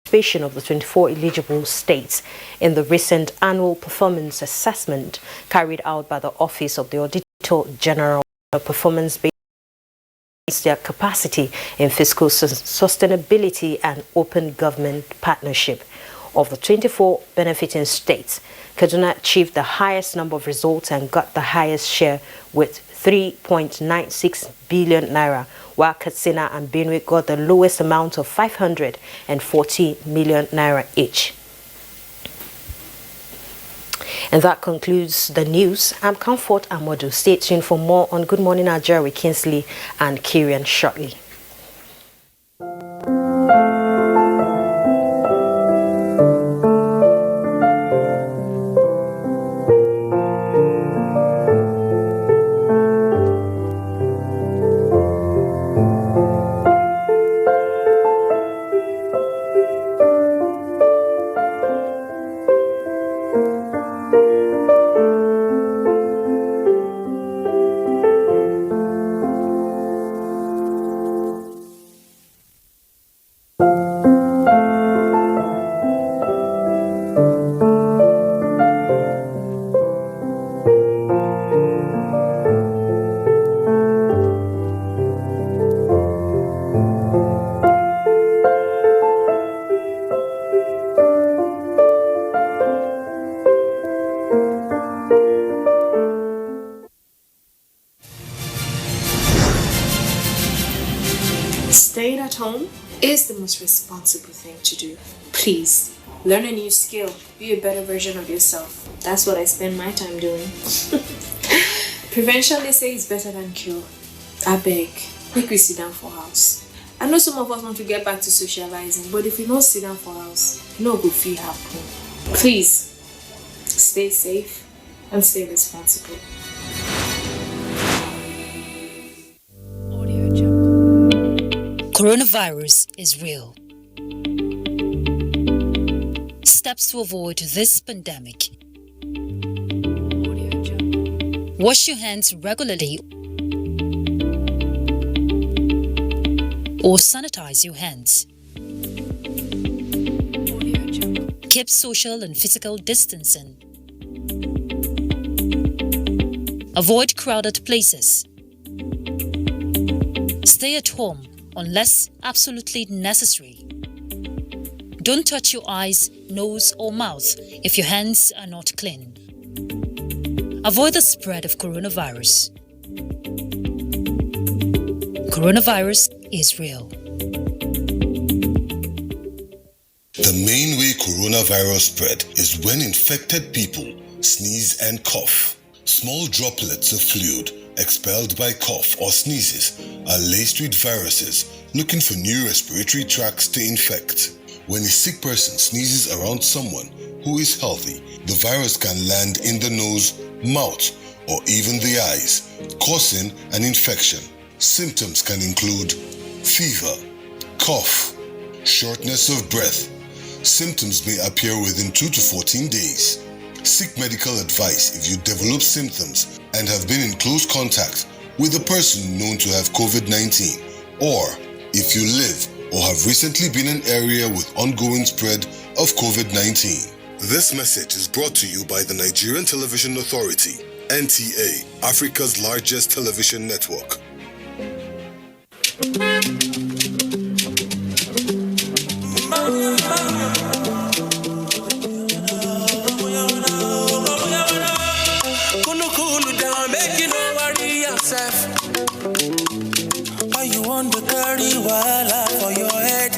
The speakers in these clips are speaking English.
participation of the 24 eligible states in the recent annual performance assessment carried out by the Office of the Auditor General. A performance based their capacity in fiscal sustainability and open government partnership. Of the 24 benefiting states, Kaduna achieved the highest number of results and got the highest share with 3.96 billion naira, while Katsina and Benue got the lowest amount of 540 million naira each. And that concludes the news. I'm Comfort Amodu. Stay tuned for more on Good Morning Nigeria with Kingsley and Kieran shortly. Staying at home is the most responsible thing to do. Please, learn a new skill. Be a better version of yourself. That's what I spend my time doing. Prevention, they say, is better than cure. I beg, make we sit down for house. I know some of us want to get back to socializing, but if we don't sit down for house, no good feel happen. Please, stay safe and stay responsible. Coronavirus is real. Steps to avoid this pandemic. Wash your hands regularly or sanitize your hands. Keep social and physical distancing. Avoid crowded places. Stay at home unless absolutely necessary. Don't touch your eyes, nose or mouth if your hands are not clean. Avoid the spread of coronavirus. Coronavirus is real. The main way coronavirus spread is when infected people sneeze and cough. Small droplets of fluid expelled by cough or sneezes are laced with viruses looking for new respiratory tracts to infect. When a sick person sneezes around someone who is healthy, the virus can land in the nose, mouth, or even the eyes, causing an infection. Symptoms can include fever, cough, shortness of breath. Symptoms may appear within 2 to 14 days. Seek medical advice if you develop symptoms and have been in close contact with a person known to have COVID-19, or if you live or have recently been in an area with ongoing spread of COVID-19. This message is brought to you by the Nigerian Television Authority, NTA, Africa's largest television network. Why you want to carry wala for your head?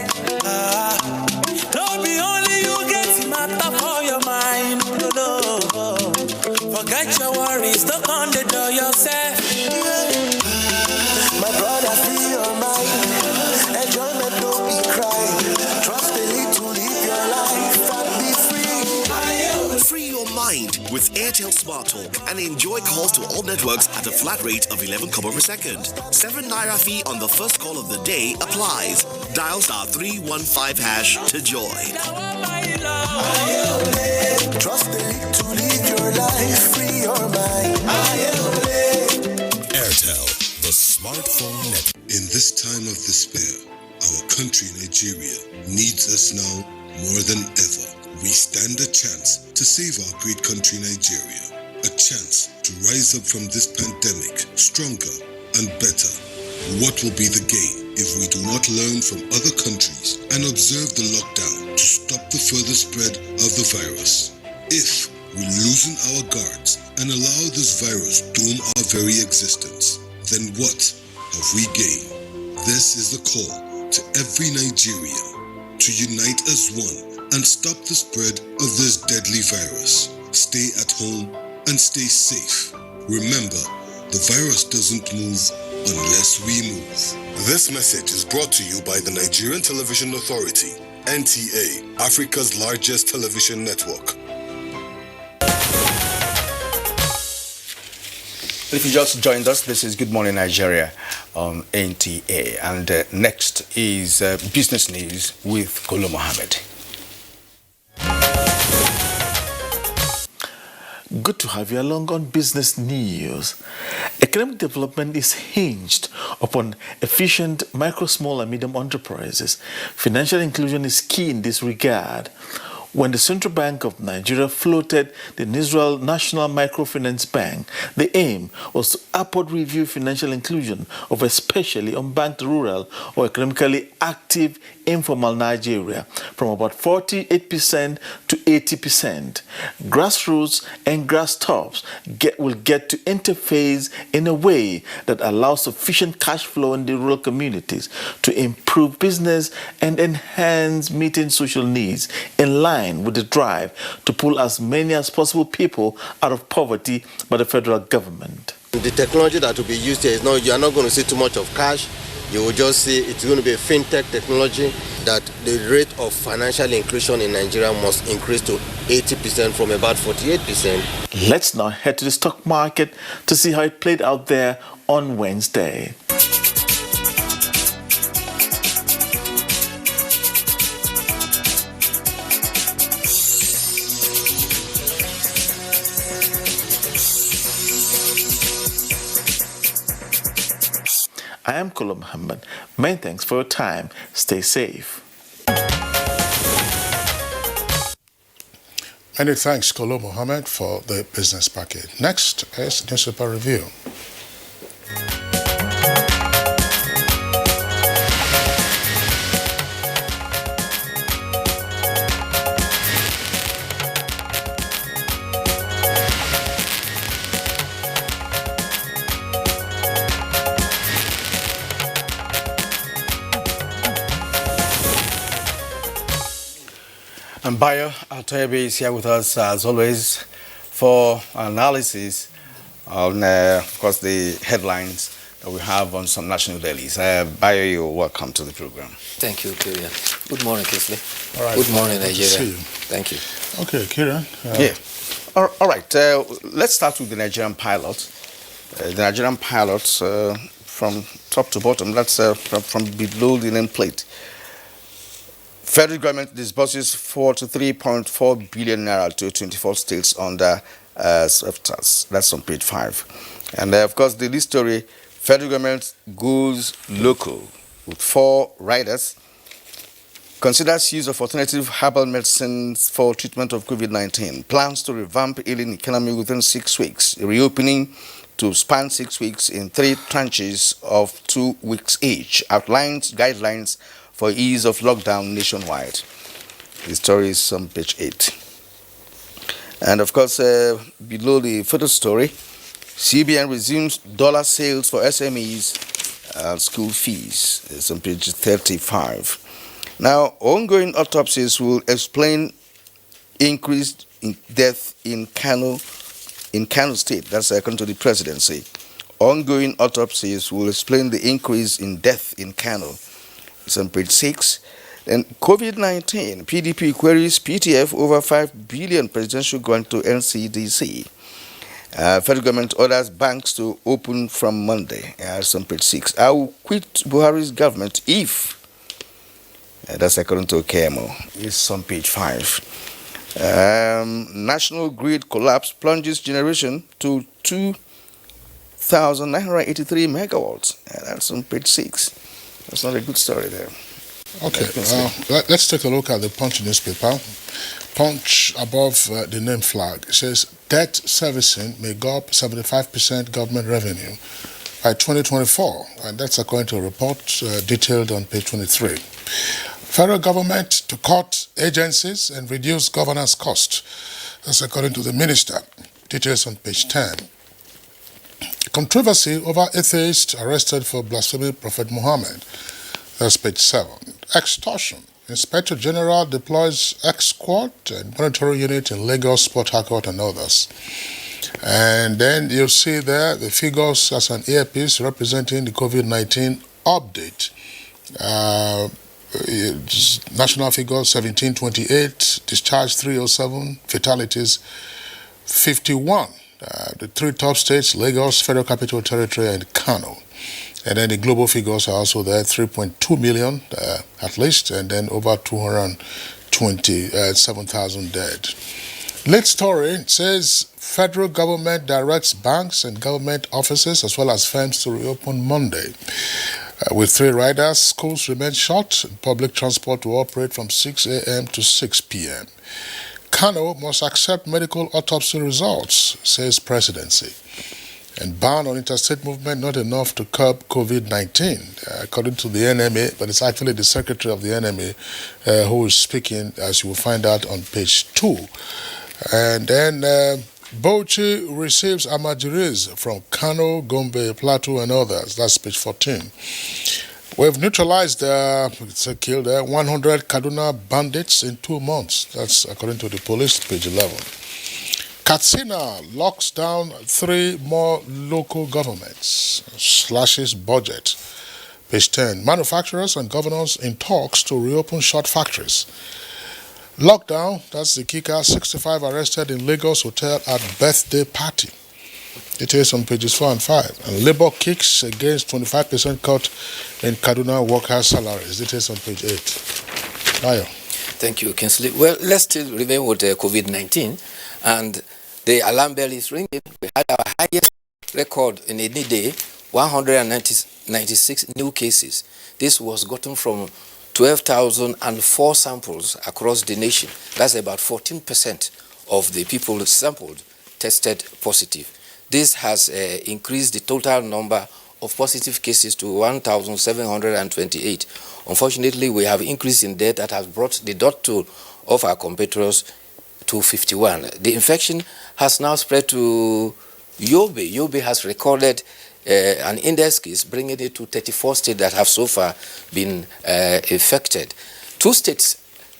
No be only you get matter for your mind. No. Forget your worries, don't on the door yourself. My brother, free your mind. Enjoyment, don't be crying. Trust the lead to live your life and be free. Free your mind with Airtel Smart Talk and enjoy calls to all networks at a flat rate of 11 kobo per second. 7 naira fee on the first call of the day applies. Dial *315# to join. Trust the lead to live your life, free your mind. Airtel, the smartphone network. In this time of despair, our country, Nigeria, needs us now More than ever, we stand a chance to save our great country Nigeria. A chance to rise up from this pandemic stronger and better. What will be the gain if we do not learn from other countries and observe the lockdown to stop the further spread of the virus? If we loosen our guards and allow this virus doom our very existence, then what have we gained? This is the call to every Nigerian to unite as one and stop the spread of this deadly virus. Stay at home and stay safe. Remember, the virus doesn't move unless we move. This message is brought to you by the Nigerian Television Authority, NTA, Africa's largest television network. If you just joined us, this is Good Morning Nigeria on NTA. And next is Business News with Kolo Mohammed. Good to have you along on Business News. Economic development is hinged upon efficient micro, small and medium enterprises. Financial inclusion is key in this regard. When the Central Bank of Nigeria floated the Israel National Microfinance Bank, the aim was to upward review financial inclusion of especially unbanked rural or economically active informal Nigeria from about 48% to 80%. Grassroots and grasstops will get to interface in a way that allows sufficient cash flow in the rural communities to improve business and enhance meeting social needs in line with the drive to pull as many as possible people out of poverty by the federal government. The technology that will be used here is not, you are not going to see too much of cash. You will just see it's going to be a fintech technology, that the rate of financial inclusion in Nigeria must increase to 80% from about 48%. Let's now head to the stock market to see how it played out there on Wednesday. I am Kolo Muhammad. Many thanks for your time. Stay safe. Many thanks, Kolo Mohammed, for the business package. Next is newspaper review. And Bayo Atoyebe is here with us as always for analysis on, of course, the headlines that we have on some national dailies. Bayo, you're welcome to the program. Thank you, Kieran. Good morning, Kisley. All right. Good morning, Good to Nigeria. see you. Thank you. Okay, Kieran. Yeah. All right. Let's start with the Nigerian pilot. The Nigerian pilots from top to bottom. That's from below the nameplate. Federal government disburses 43.4 billion naira to 24 states under SWIFTAS. That's on page 5. And of course, the lead story: federal government goes local with 4 riders. Considers use of alternative herbal medicines for treatment of COVID-19. Plans to revamp healing economy within 6 weeks. Reopening to span 6 weeks in 3 tranches of 2 weeks each. Outlines guidelines for ease of lockdown nationwide. The story is on page 8. And of course, below the photo story, CBN resumes dollar sales for SMEs school fees. It's on page 35. Now, ongoing autopsies will explain increased death in Kano State. That's according to the presidency. Ongoing autopsies will explain the increase in death in Kano. It's on page 6. Then COVID-19, PDP queries PTF over 5 billion presidential grant to NCDC. Federal government orders banks to open from Monday. It's on page 6. I will quit Buhari's government if, that's according to KMO. It's on page 5. National grid collapse plunges generation to 2,983 megawatts. That's on page 6. That's not a good story there. Okay, let's take a look at the Punch newspaper. Punch above the name flag, it says debt servicing may go up 75% government revenue by 2024, and that's according to a report detailed on page 23. Federal government to cut agencies and reduce governance cost. That's according to the minister. Details on page 10. Controversy over atheist arrested for blaspheming Prophet Muhammad. That's page 7. Extortion. Inspector General deploys X-Squad and monitoring unit in Lagos, Port Harcourt, and others. And then you'll see there the figures as an earpiece representing the COVID-19 update. National figures 1728, discharge 307, fatalities 51. The three top states, Lagos, Federal Capital Territory, and Kano. And then the global figures are also there, 3.2 million at least, and then over 227,000 dead. Lead story says federal government directs banks and government offices as well as firms to reopen Monday. With 3 riders, schools remain shut and public transport will operate from 6 a.m. to 6 p.m. Kano must accept medical autopsy results, says presidency. And ban on interstate movement not enough to curb COVID-19, according to the NMA, but it's actually the secretary of the NMA who is speaking, as you will find out on page 2. And then Bauchi receives Amajiris from Kano, Gombe, Plateau, and others. That's page 14. We've neutralized, killed 100 Kaduna bandits in 2 months. That's according to the police, page 11. Katsina locks down 3 more local governments, slashes budget. Page 10. Manufacturers and governors in talks to reopen shut factories. Lockdown, that's the kicker, 65 arrested in Lagos hotel at birthday party. Details on pages 4 and 5. And Labour kicks against 25% cut in Kaduna workers' salaries. Details on page 8. Ayo. Thank you, Kinsley. Well, let's still remain with COVID-19, and the alarm bell is ringing. We had our highest record in any day, 196 new cases. This was gotten from 12,004 samples across the nation. That's about 14% of the people sampled tested positive. This has increased the total number of positive cases to 1,728. Unfortunately, we have increase in death that has brought the death toll of our competitors to 51. The infection has now spread to Yobe. Yobe has recorded an index case, bringing it to 34 states that have so far been affected. 2 states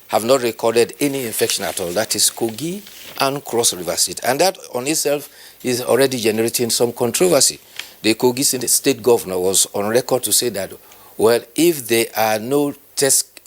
have not recorded any infection at all. That is Kogi and Cross River State. And that on itself is already generating some controversy. The Kogi state governor was on record to say that, well, if there are no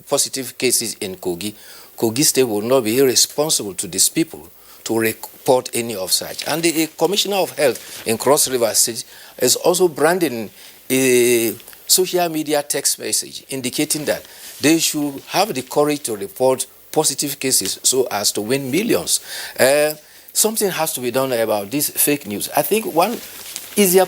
positive cases in Kogi, Kogi State will not be irresponsible to these people to report any of such. And the Commissioner of Health in Cross River State is also branding a social media text message indicating that they should have the courage to report positive cases so as to win millions. Something has to be done about this fake news. I think one easier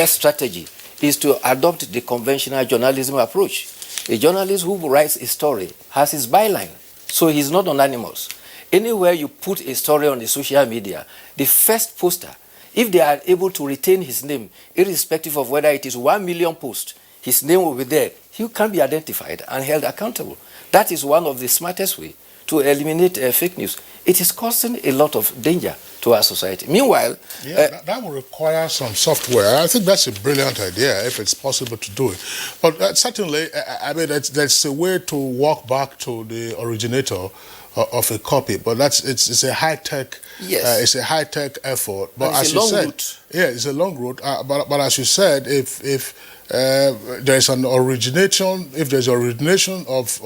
strategy is to adopt the conventional journalism approach. A journalist who writes a story has his byline, so he's not anonymous. Anywhere you put a story on the social media, the first poster, if they are able to retain his name, irrespective of whether it is 1 million posts, his name will be there. He can be identified and held accountable. That is one of the smartest ways to eliminate fake news. It is causing a lot of danger to our society. Meanwhile, that will require some software. I think that's a brilliant idea if it's possible to do it. But certainly, I mean, that's a way to walk back to the originator of a copy. But it's a high tech. Yes. It's a high tech effort. But as you said, it's a long route. But as you said, if there's an origination, if there's origination of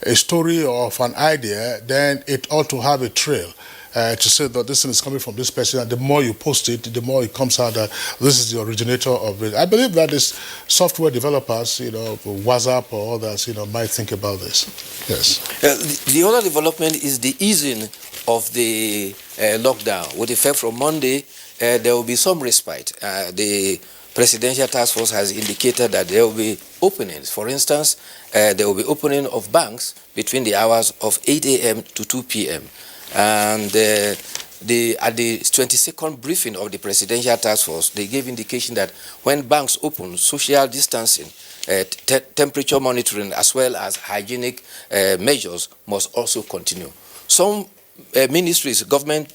a story or of an idea, then it ought to have a trail to say that this thing is coming from this person, and the more you post it, the more it comes out that this is the originator of it. I believe that is software developers, WhatsApp or others, might think about this. Yes. The other development is the easing of the lockdown. With effect from Monday, there will be some respite. The Presidential Task Force has indicated that there will be openings. For instance, there will be opening of banks between the hours of 8 a.m. to 2 p.m. And at the 22nd briefing of the Presidential Task Force, they gave indication that when banks open, social distancing, temperature monitoring, as well as hygienic measures must also continue. Some ministries, government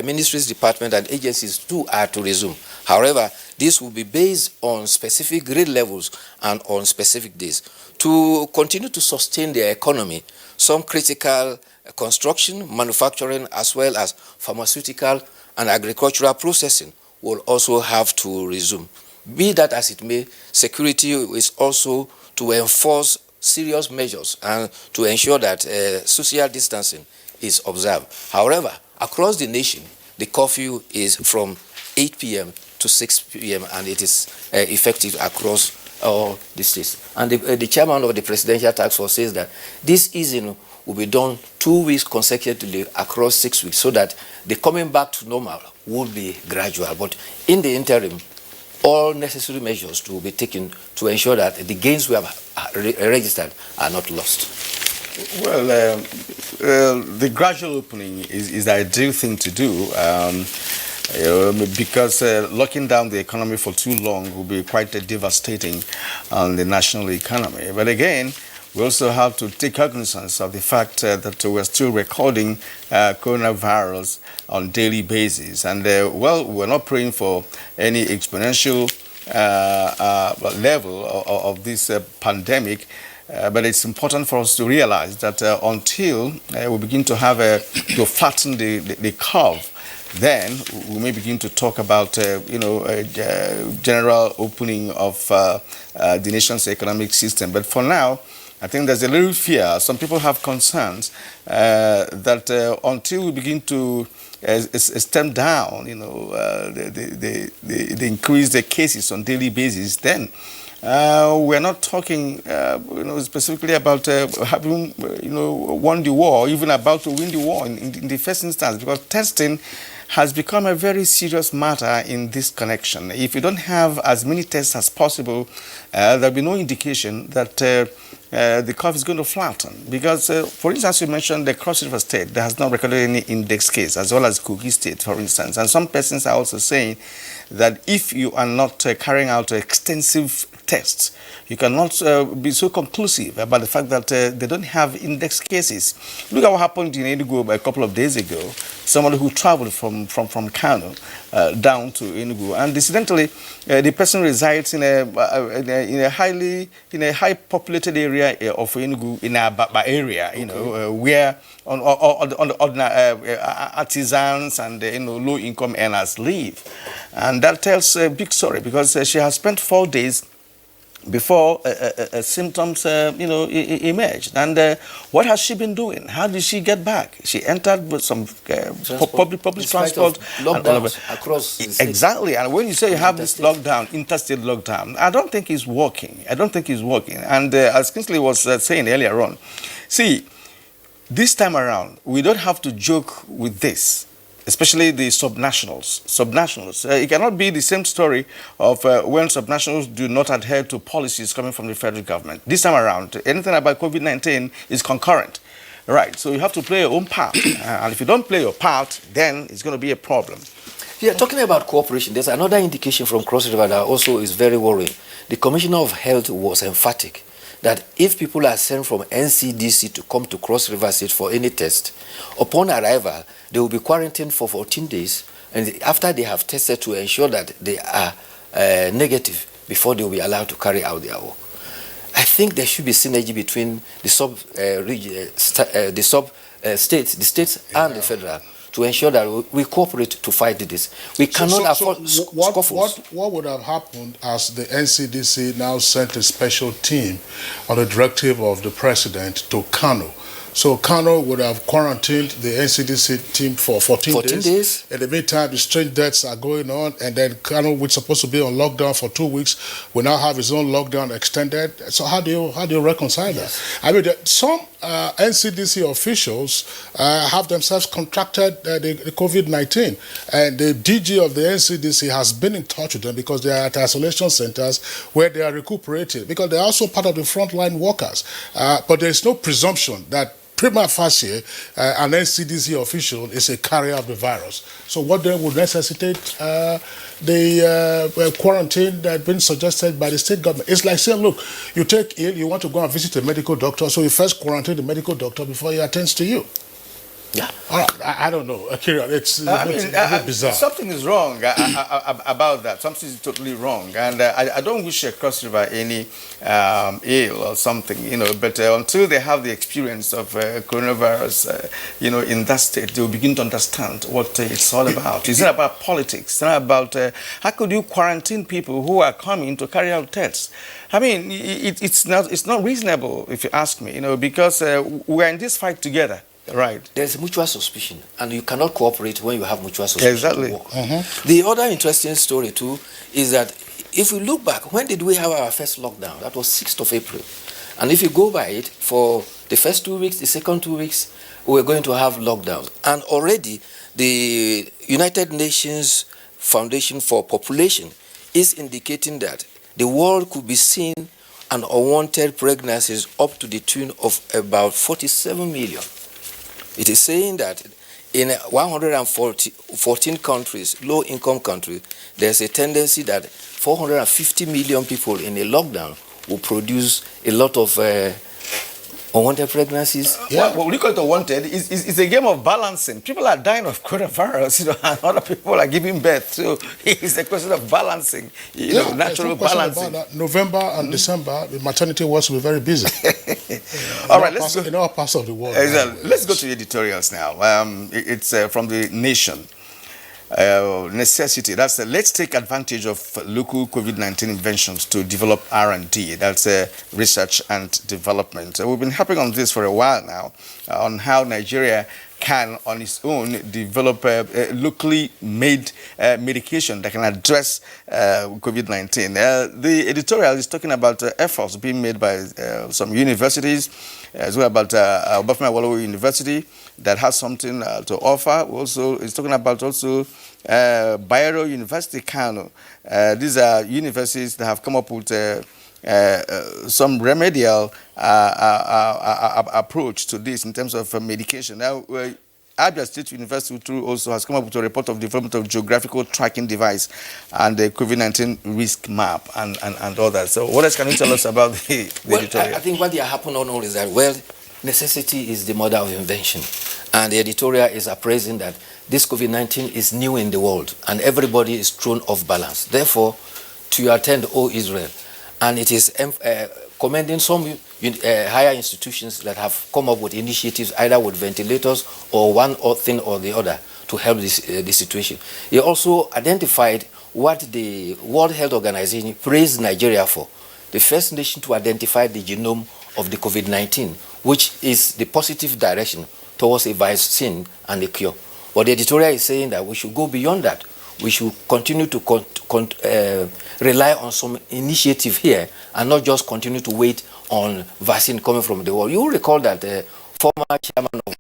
ministries, departments, and agencies too are to resume. However, this will be based on specific grade levels and on specific days. To continue to sustain their economy, some critical construction, manufacturing, as well as pharmaceutical and agricultural processing will also have to resume. Be that as it may, security is also to enforce serious measures and to ensure that social distancing is observed. However, across the nation, the curfew is from 8 p.m. to 6 p.m. and it is effective across all the states. And the chairman of the Presidential Task Force says that this easing will be done 2 weeks consecutively across 6 weeks so that the coming back to normal will be gradual. But in the interim, all necessary measures to be taken to ensure that the gains we have registered are not lost. Well, the gradual opening is the ideal thing to do because locking down the economy for too long will be quite devastating on the national economy. But again, we also have to take cognizance of the fact that we're still recording coronavirus on a daily basis. And well, we're not praying for any exponential level of this pandemic. But it's important for us to realize that until we begin to have to flatten the curve, then we may begin to talk about general opening of the nation's economic system. But for now, I think there's a little fear. Some people have concerns that until we begin to stem down, the increase the cases on daily basis, then we're not talking, specifically about having, won the war, or even about to win the war in the first instance, because testing has become a very serious matter in this connection. If you don't have as many tests as possible, there'll be no indication that the curve is going to flatten. Because, for instance, you mentioned the Cross River State that has not recorded any index case, as well as Kogi State, for instance. And some persons are also saying that if you are not carrying out extensive tests, you cannot be so conclusive about the fact that they don't have index cases. Look at what happened in Enugu a couple of days ago. Somebody who traveled from Kano down to Enugu, and incidentally, the person resides in a high populated area of Enugu, in a Baba area, where on artisans and low income earners live, and that tells a big story because she has spent 4 days before symptoms, emerged. And what has she been doing? How did she get back? She entered with some public transport. Lockdowns across the state. Exactly. And when you say you have this lockdown, interstate lockdown, I don't think it's working. And as Kingsley was saying earlier on, see, this time around, we don't have to joke with this, especially the subnationals. It cannot be the same story of when subnationals do not adhere to policies coming from the federal government. This time around, anything about COVID-19 is concurrent. Right, so you have to play your own part. And if you don't play your part, then it's going to be a problem. Yeah, talking about cooperation, there's another indication from Cross River that also is very worrying. The Commissioner of Health was emphatic that if people are sent from NCDC to come to Cross River State for any test, upon arrival, they will be quarantined for 14 days, and after they have tested to ensure that they are negative before they will be allowed to carry out their work. I think there should be synergy between the states and the federal to ensure that we cooperate to fight this. We cannot afford scuffles. What would have happened as the NCDC now sent a special team on the directive of the president to Kano? So Kano would have quarantined the NCDC team for 14 days. In the meantime, the strange deaths are going on, and then Kano, which is supposed to be on lockdown for 2 weeks, will now have his own lockdown extended. So how do you reconcile that? I mean, some NCDC officials have themselves contracted the COVID-19, and the DG of the NCDC has been in touch with them because they are at isolation centers where they are recuperating, because they are also part of the frontline workers. But there is no presumption that prima facie, an NCDC official is a carrier of the virus. So what then would necessitate the quarantine that had been suggested by the state government? It's like saying, look, you take ill, you want to go and visit a medical doctor, so you first quarantine the medical doctor before he attends to you. Yeah. I don't know. It's a bit bizarre. Something is wrong about that. Something is totally wrong. And I don't wish across river any ill or something, but until they have the experience of coronavirus, in that state, they'll begin to understand what it's all about. It's not about politics. It's not about how could you quarantine people who are coming to carry out tests. I mean, it's not reasonable, if you ask me, because we're in this fight together. Right. There's mutual suspicion, and you cannot cooperate when you have mutual suspicion. Exactly. To work. The other interesting story too is that if we look back, when did we have our first lockdown? That was 6th of April. And if you go by it, for the first 2 weeks, the second 2 weeks, we're going to have lockdowns. And already the United Nations Foundation for Population is indicating that the world could be seeing an unwanted pregnancies up to the tune of about 47 million. It is saying that in 114 countries, low-income countries, there's a tendency that 450 million people in a lockdown will produce a lot of unwanted pregnancies. Yeah, well, look at the wanted. It's a game of balancing. People are dying of coronavirus, and other people are giving birth. So it's a question of balancing, natural balancing. November and December, the maternity wards will be very busy. All right, let's go. In all parts of the world. Exactly. Let's go to the editorials now. It's from the Nation. Necessity. That's let's take advantage of local COVID-19 inventions to develop R&D. That's research and development. We've been harping on this for a while now, on how Nigeria can, on its own, develop locally made medication that can address COVID-19. The editorial is talking about efforts being made by some universities, as well about Obafemi Awolowo University that has something to offer. Also, it's talking about also Bayero University, Kano. These are universities that have come up with some remedial approach to this in terms of medication. Now, Abia State University also has come up with a report of development of geographical tracking device and the COVID-19 risk map and others. So what else can you tell us about the editorial? I think what happened on all is that, necessity is the mother of invention. And the editorial is appraising that this COVID-19 is new in the world and everybody is thrown off balance. Therefore, to attend, O Israel, and it is commending some higher institutions that have come up with initiatives either with ventilators or one thing or the other to help this situation. He also identified what the World Health Organization praised Nigeria for, the first nation to identify the genome of the COVID-19, which is the positive direction towards a vaccine and a cure. But the editorial is saying that we should go beyond that. We should continue to rely on some initiative here and not just continue to wait on vaccine coming from the world. You will recall that the former chairman of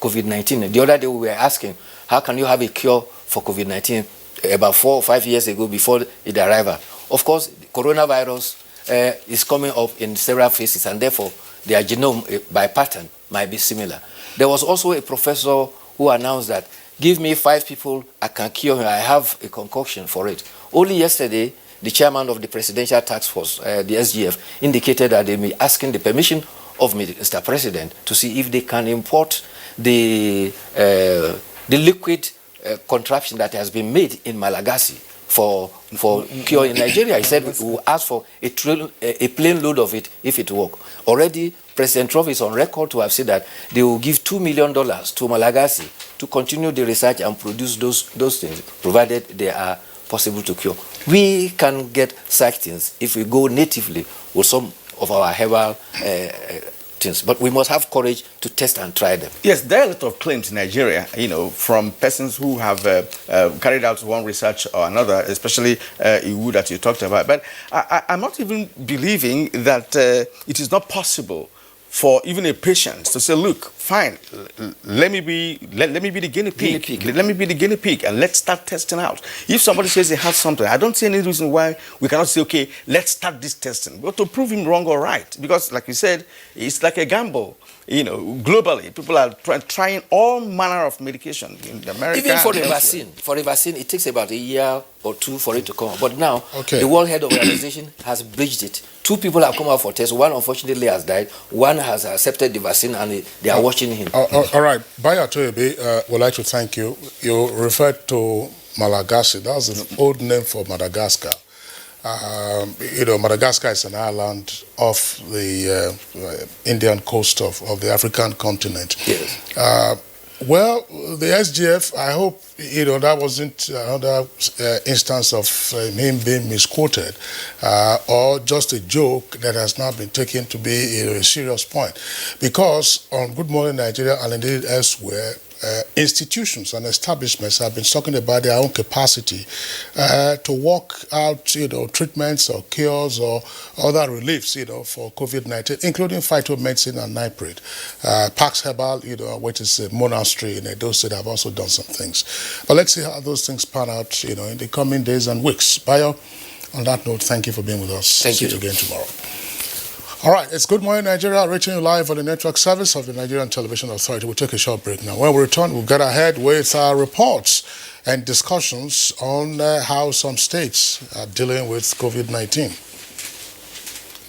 COVID-19, the other day we were asking, how can you have a cure for COVID-19 about 4 or 5 years ago before it arrived? Of course, coronavirus is coming up in several phases, and therefore their genome by pattern might be similar. There was also a professor who announced that, give me 5 people, I can cure him, I have a concoction for it. Only yesterday, the chairman of the Presidential Task Force, the SGF, indicated that they may be asking the permission of Mr. President to see if they can import the liquid contraption that has been made in Malagasy for cure in Nigeria. He said we will ask for a plane load of it if it works. Already, President Trump is on record to have said that they will give $2 million to Malagasy to continue the research and produce those things, provided they are possible to cure. We can get such things if we go natively with some of our herbal things. But we must have courage to test and try them. Yes, there are a lot of claims in Nigeria, from persons who have carried out one research or another, especially Iwu that you talked about. But I'm not even believing that it is not possible for even a patient to say, look, fine, let me be the guinea pig. Let me be the guinea pig, and let's start testing out. If somebody says he has something, I don't see any reason why we cannot say, okay, let's start this testing. But to prove him wrong or right, because like you said, it's like a gamble. Globally, people are trying all manner of medication in America. Even for a vaccine, it takes about a year or two for it to come out. But now, the World Health Organization has bridged it. 2 people have come out for tests. One, unfortunately, has died. One has accepted the vaccine, and they are watching him. All right. Bayo Toyobe, would like to thank you. You referred to Malagasy. That's an old name for Madagascar. Madagascar is an island off the Indian coast of the African continent. Yes. Well, the SGF, I hope, that wasn't another instance of him being misquoted or just a joke that has not been taken to be a serious point. Because on Good Morning Nigeria and indeed elsewhere, institutions and establishments have been talking about their own capacity to work out, treatments or cures or other reliefs, for COVID-19, including phytomedicine and niprid. Pax Herbal, which is a monastery in Edo State, have also done some things. But let's see how those things pan out, in the coming days and weeks. Bayo, on that note, thank you for being with us. Thank you. See you again tomorrow. All right, it's Good Morning Nigeria, reaching you live on the network service of the Nigerian Television Authority. We'll take a short break now. When we return, we'll get ahead with our reports and discussions on how some states are dealing with COVID-19.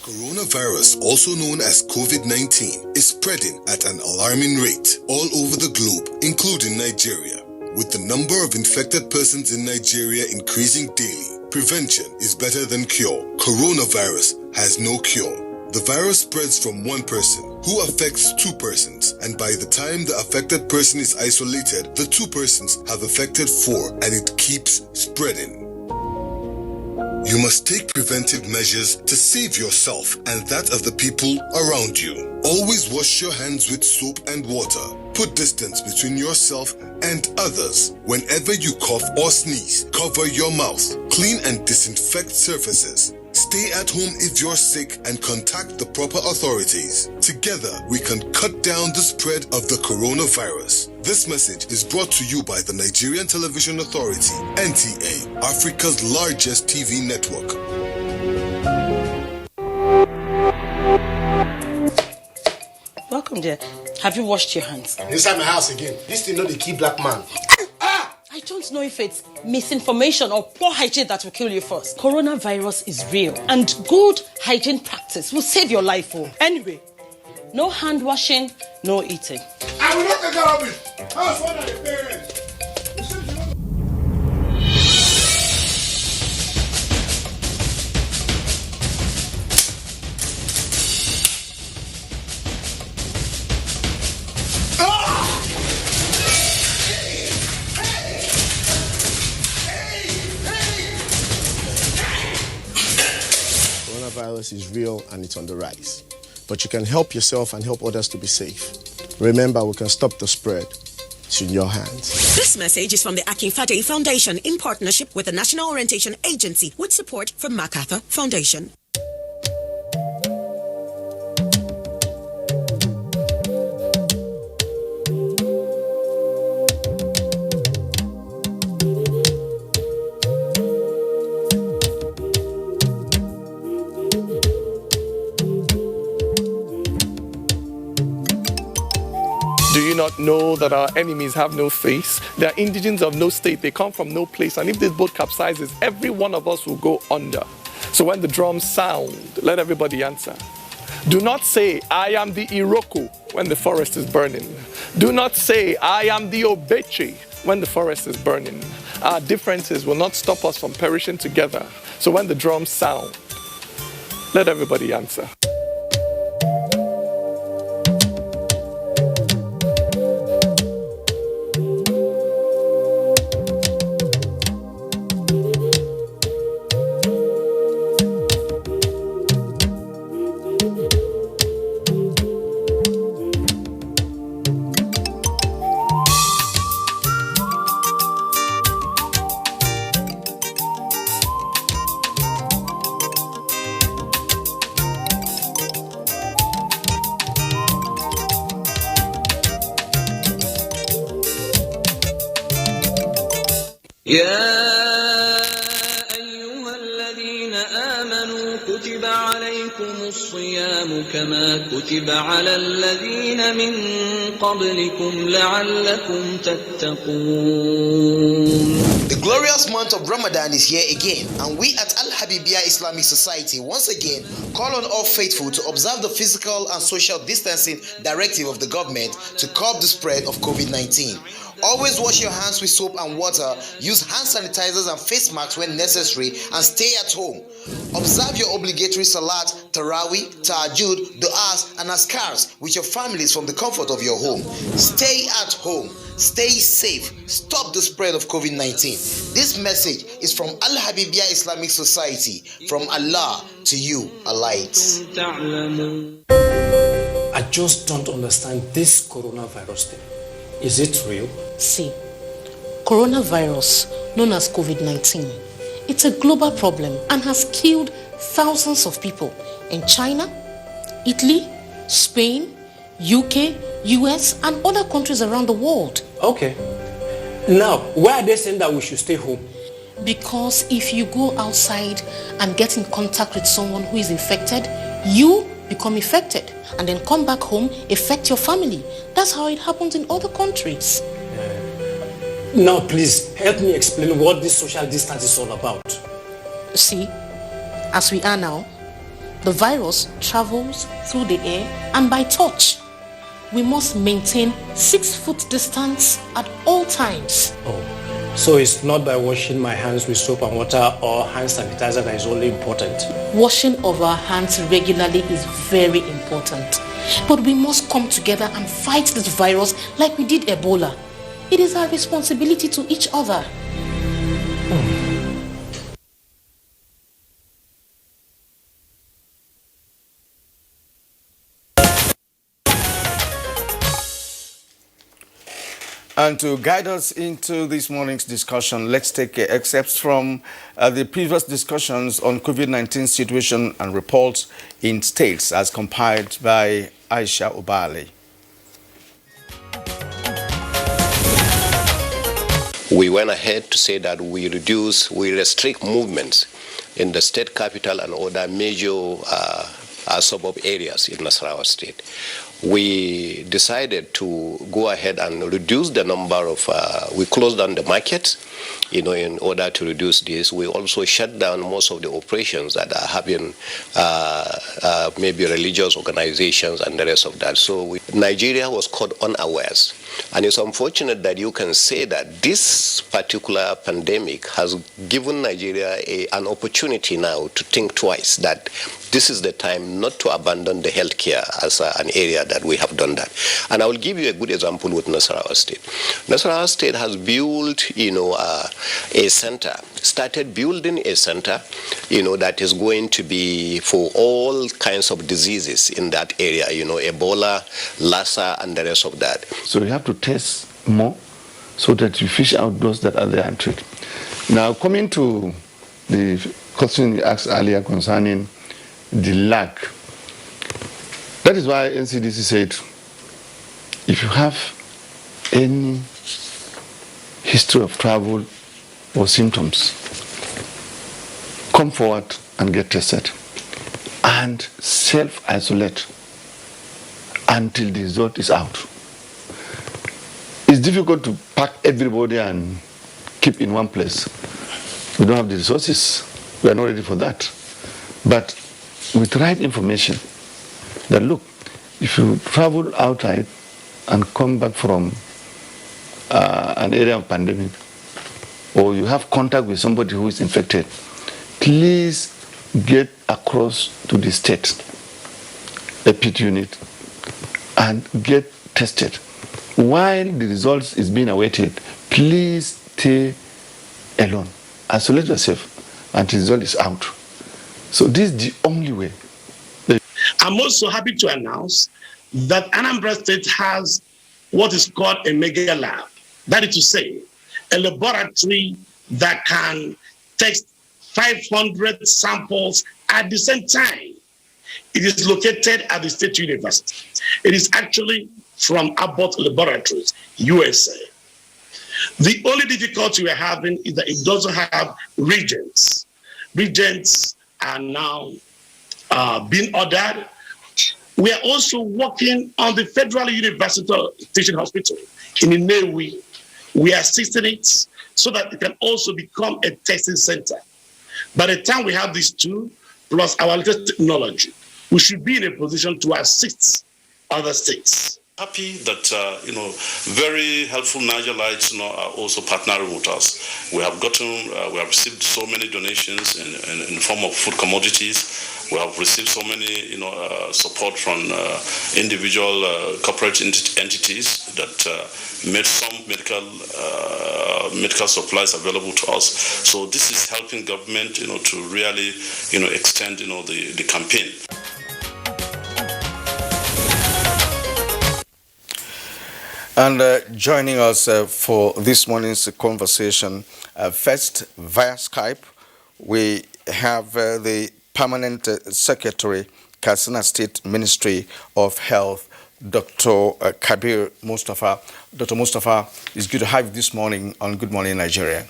Coronavirus, also known as COVID-19, is spreading at an alarming rate all over the globe, including Nigeria. With the number of infected persons in Nigeria increasing daily, prevention is better than cure. Coronavirus has no cure. The virus spreads from one person, who affects 2 persons, and by the time the affected person is isolated, the 2 persons have affected 4, and it keeps spreading. You must take preventive measures to save yourself and that of the people around you. Always wash your hands with soap and water. Put distance between yourself and others. Whenever you cough or sneeze, cover your mouth. Clean and disinfect surfaces. Stay at home if you're sick and contact the proper authorities. Together, we can cut down the spread of the coronavirus. This message is brought to you by the Nigerian Television Authority, NTA, Africa's largest TV network. Welcome, dear. Have you washed your hands? Inside my house again. This thing not the key black man. I don't know if it's misinformation or poor hygiene that will kill you first. Coronavirus is real, and good hygiene practice will save your life. Anyway, no hand washing, no eating. I will not take care of it. How's one of the parents? Coronavirus is real and it's on the rise. But you can help yourself and help others to be safe. Remember, we can stop the spread. It's in your hands. This message is from the Akinfade Foundation in partnership with the National Orientation Agency with support from MacArthur Foundation. Do you not know that our enemies have no face? They are indigents of no state. They come from no place. And if this boat capsizes, every one of us will go under. So when the drums sound, let everybody answer. Do not say, I am the Iroko when the forest is burning. Do not say, I am the Obeche when the forest is burning. Our differences will not stop us from perishing together. So when the drums sound, let everybody answer. كتب عليكم الصيام كما كتب على الذين من قبلكم لعلكم تتقون. The glorious month of Ramadan is here again, and we at Al Habibiyah Islamic Society once again call on all faithful to observe the physical and social distancing directive of the government to curb the spread of COVID-19. Always wash your hands with soap and water, use hand sanitizers and face masks when necessary, and stay at home. Observe your obligatory salat, tarawih, tahajjud, du'as, and askars with your families from the comfort of your home. Stay at home. Stay safe. Stop the spread of COVID-19. This message is from Al Habibiyah Islamic Society. From Allah to you, a light. I just don't understand this coronavirus thing. Is it real? See, coronavirus, known as COVID-19, it's a global problem and has killed thousands of people in China, Italy, Spain, UK, US, and other countries around the world. Okay. Now, why are they saying that we should stay home? Because if you go outside and get in contact with someone who is infected, you become infected and then come back home, affect your family. That's how it happens in other countries. Now, please, help me explain what this social distance is all about. See, as we are now, the virus travels through the air and by touch. We must maintain 6 foot distance at all times. Oh, so it's not by washing my hands with soap and water or hand sanitizer that is only important? Washing of our hands regularly is very important. But we must come together and fight this virus like we did Ebola. It is our responsibility to each other. And to guide us into this morning's discussion, let's take excerpts from the previous discussions on COVID-19 situation and reports in states as compiled by Aisha Obale. We went ahead to say that we restrict movements in the state capital and other major suburb areas in Nasarawa State. We decided to go ahead and reduce the number of, we closed down the markets, in order to reduce this. We also shut down most of the operations that are having maybe religious organizations and the rest of that. So Nigeria was caught unawares. And it's unfortunate that you can say that this particular pandemic has given Nigeria an opportunity now to think twice, that this is the time not to abandon the healthcare as an area that we have done that. And I will give you a good example with Nasarawa State. Nasarawa State has built, a center, started building a center, that is going to be for all kinds of diseases in that area, Ebola, Lassa, and the rest of that. So we have to test more so that you fish out those that are there and treat. Now, coming to the question you asked earlier concerning the lack, that is why NCDC said, if you have any history of travel or symptoms, come forward and get tested and self-isolate until the result is out. It's difficult to pack everybody and keep in one place. We don't have the resources. We are not ready for that. But with right information, that look, if you travel outside and come back from an area of pandemic, or you have contact with somebody who is infected, please get across to the state EPIT unit and get tested. While the results is being awaited, please stay alone. Isolate yourself until the result is out. So this is the only way. I'm also happy to announce that Anambra State has what is called a mega lab. That is to say, a laboratory that can test 500 samples at the same time. It is located at the State University. It is actually from Abbott Laboratories, USA. The only difficulty we're having is that it doesn't have regents. Regents are now being ordered. We are also working on the Federal University Teaching Hospital in Inewi. We are assisting it so that it can also become a testing center. By the time we have these two, plus our latest technology, we should be in a position to assist other states. Happy that very helpful Nigerians are also partnering with us. We have received so many donations in the form of food commodities. We have received so many support from individual corporate entities that made some medical supplies available to us. So this is helping government to really extend the campaign. And joining us for this morning's conversation, first via Skype, we have the Permanent Secretary, Katsina State Ministry of Health, Dr. Kabir Mustafa. Dr. Mustafa, it's good to have you this morning on Good Morning Nigeria.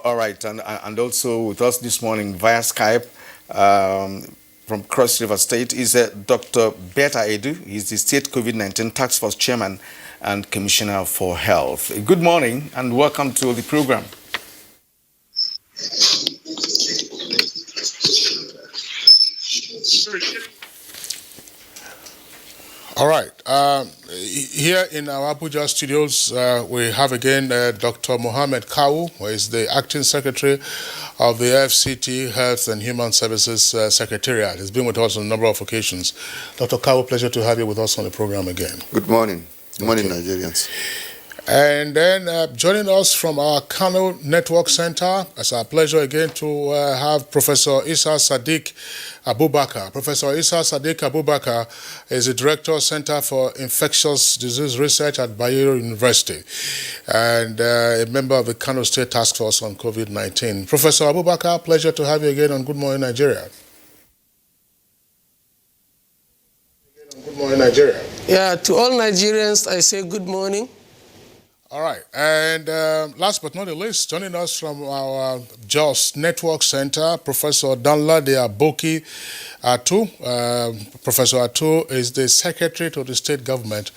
All right, and also with us this morning via Skype, from Cross River State is Dr. Beta Edu. He's the State COVID-19 Task Force Chairman and Commissioner for Health. Good morning and welcome to the program. All right. Here in our Abuja studios, we have again Dr. Mohammed Kawu, who is the Acting Secretary of the FCT Health and Human Services Secretariat. He's been with us on a number of occasions. Dr. Kawu, pleasure to have you with us on the program again. Good morning. Good morning, Nigerians. And then joining us from our Kano Network Center, it's our pleasure again to have Professor Isa Sadiq Abubakar. Professor Isa Sadiq Abubakar is the Director Center for Infectious Disease Research at Bayero University and a member of the Kano State Task Force on COVID-19. Professor Abubakar, pleasure to have you again on Good Morning Nigeria. Good morning, Nigeria. Yeah, to all Nigerians, I say good morning. All right, and last but not the least, joining us from our JOS Network Center, Professor Danladi Aboki Atu. Professor Atu is the Secretary to the State Government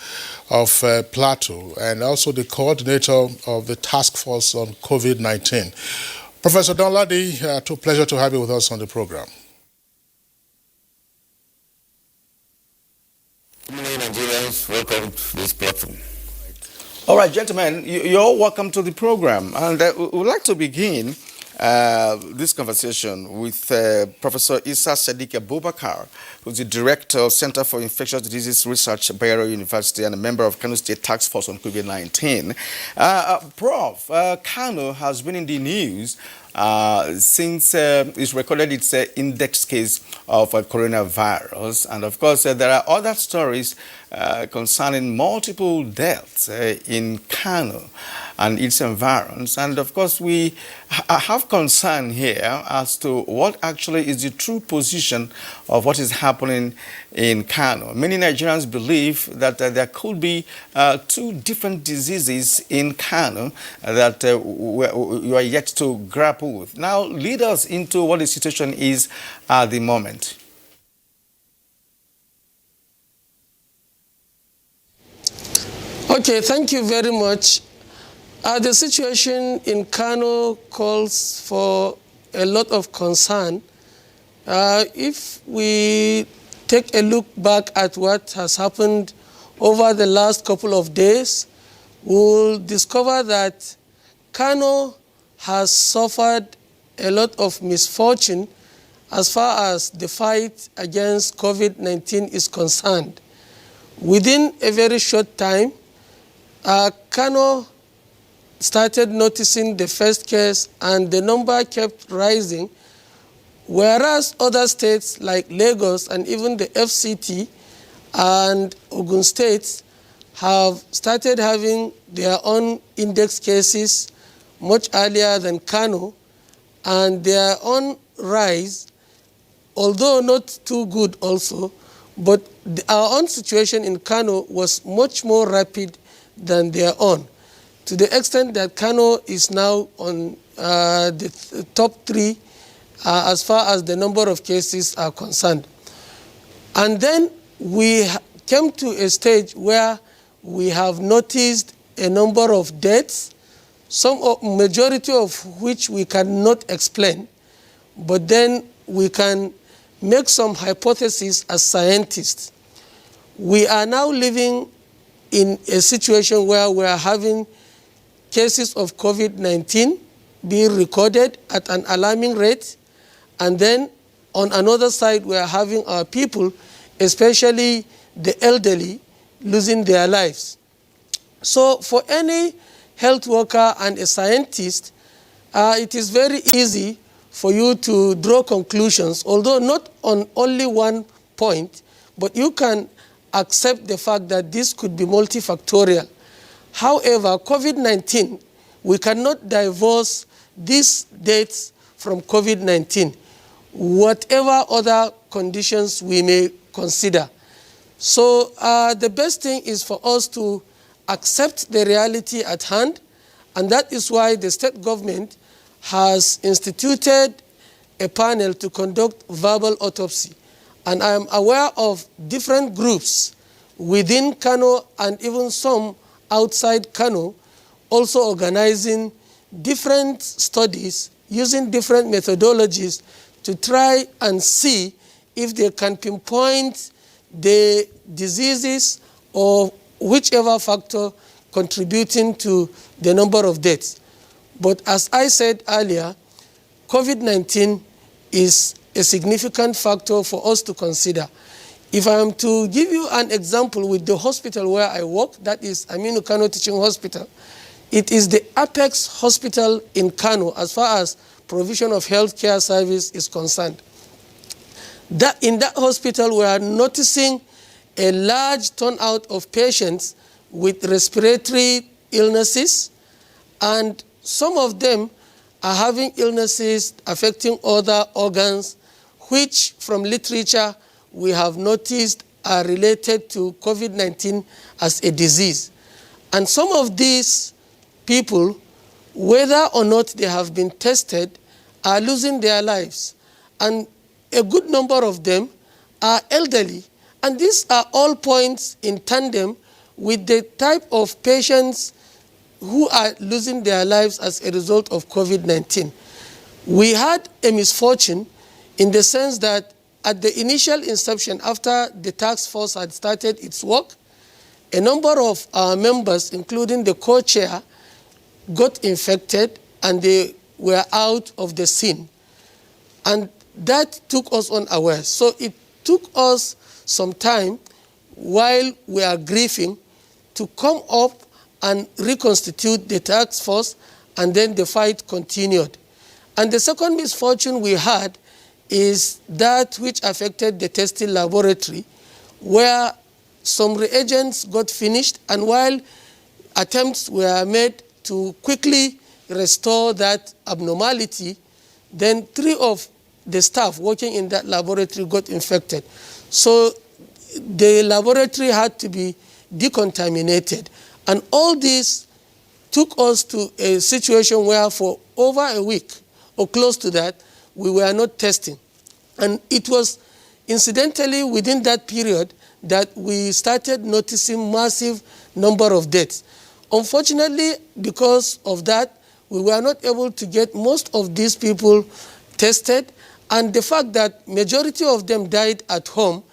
of Plateau and also the Coordinator of the Task Force on COVID-19. Professor Danladi Atu, pleasure to have you with us on the program. Good morning, Nigerians. Welcome to this platform. All right, gentlemen, you're all welcome to the program. And we would like to begin this conversation with Professor Isa Sadiq Abubakar, who's the Director of Center for Infectious Diseases Research at Bayero University and a member of Kano State Task Force on COVID-19. Prof, Kano has been in the news since it's recorded its index case of coronavirus. And of course, there are other stories concerning multiple deaths in Kano and its environs. And of course, we have concern here as to what actually is the true position of what is happening in Kano. Many Nigerians believe that there could be two different diseases in Kano that you are yet to grapple with. Now, lead us into what the situation is at the moment. Okay, thank you very much. The situation in Kano calls for a lot of concern. If we take a look back at what has happened over the last couple of days, we'll discover that Kano has suffered a lot of misfortune as far as the fight against COVID-19 is concerned. Within a very short time, Kano started noticing the first case and the number kept rising, whereas other states like Lagos and even the FCT and Ogun states have started having their own index cases much earlier than Kano, and their own rise, although not too good also, But our own situation in Kano was much more rapid than their own, to the extent that Kano is now on the top 3 as far as the number of cases are concerned. And then we came to a stage where we have noticed a number of deaths, majority of which we cannot explain, but then we can make some hypotheses as scientists. We are now living in a situation where we are having cases of COVID-19 being recorded at an alarming rate, and then on another side we are having our people, especially the elderly, losing their lives. So for any health worker and a scientist, it is very easy for you to draw conclusions, although not on only one point, but you can accept the fact that this could be multifactorial. However, COVID-19, we cannot divorce these dates from COVID-19, whatever other conditions we may consider. So the best thing is for us to accept the reality at hand, and that is why the state government has instituted a panel to conduct verbal autopsy. And I am aware of different groups within Kano and even some outside Kano also organizing different studies using different methodologies to try and see if they can pinpoint the diseases or whichever factor contributing to the number of deaths. But as I said earlier, COVID-19 is a significant factor for us to consider. If I am to give you an example with the hospital where I work, that is Aminu Kano Teaching Hospital, it is the apex hospital in Kano as far as provision of healthcare service is concerned. In that hospital, we are noticing a large turnout of patients with respiratory illnesses, and some of them are having illnesses affecting other organs, which from literature we have noticed are related to COVID-19 as a disease. And some of these people, whether or not they have been tested, are losing their lives. And a good number of them are elderly. And these are all points in tandem with the type of patients who are losing their lives as a result of COVID-19. We had a misfortune in the sense that at the initial inception, after the task force had started its work, a number of our members, including the co-chair, got infected and they were out of the scene. And that took us unawares. So it took us some time while we are grieving to come up and reconstitute the task force, and then the fight continued. And the second misfortune we had is that which affected the testing laboratory, where some reagents got finished, and while attempts were made to quickly restore that abnormality, then 3 of the staff working in that laboratory got infected. So the laboratory had to be decontaminated. And all this took us to a situation where for over a week or close to that, we were not testing. And it was incidentally within that period that we started noticing massive number of deaths. Unfortunately, because of that, we were not able to get most of these people tested, and the fact that majority of them died at home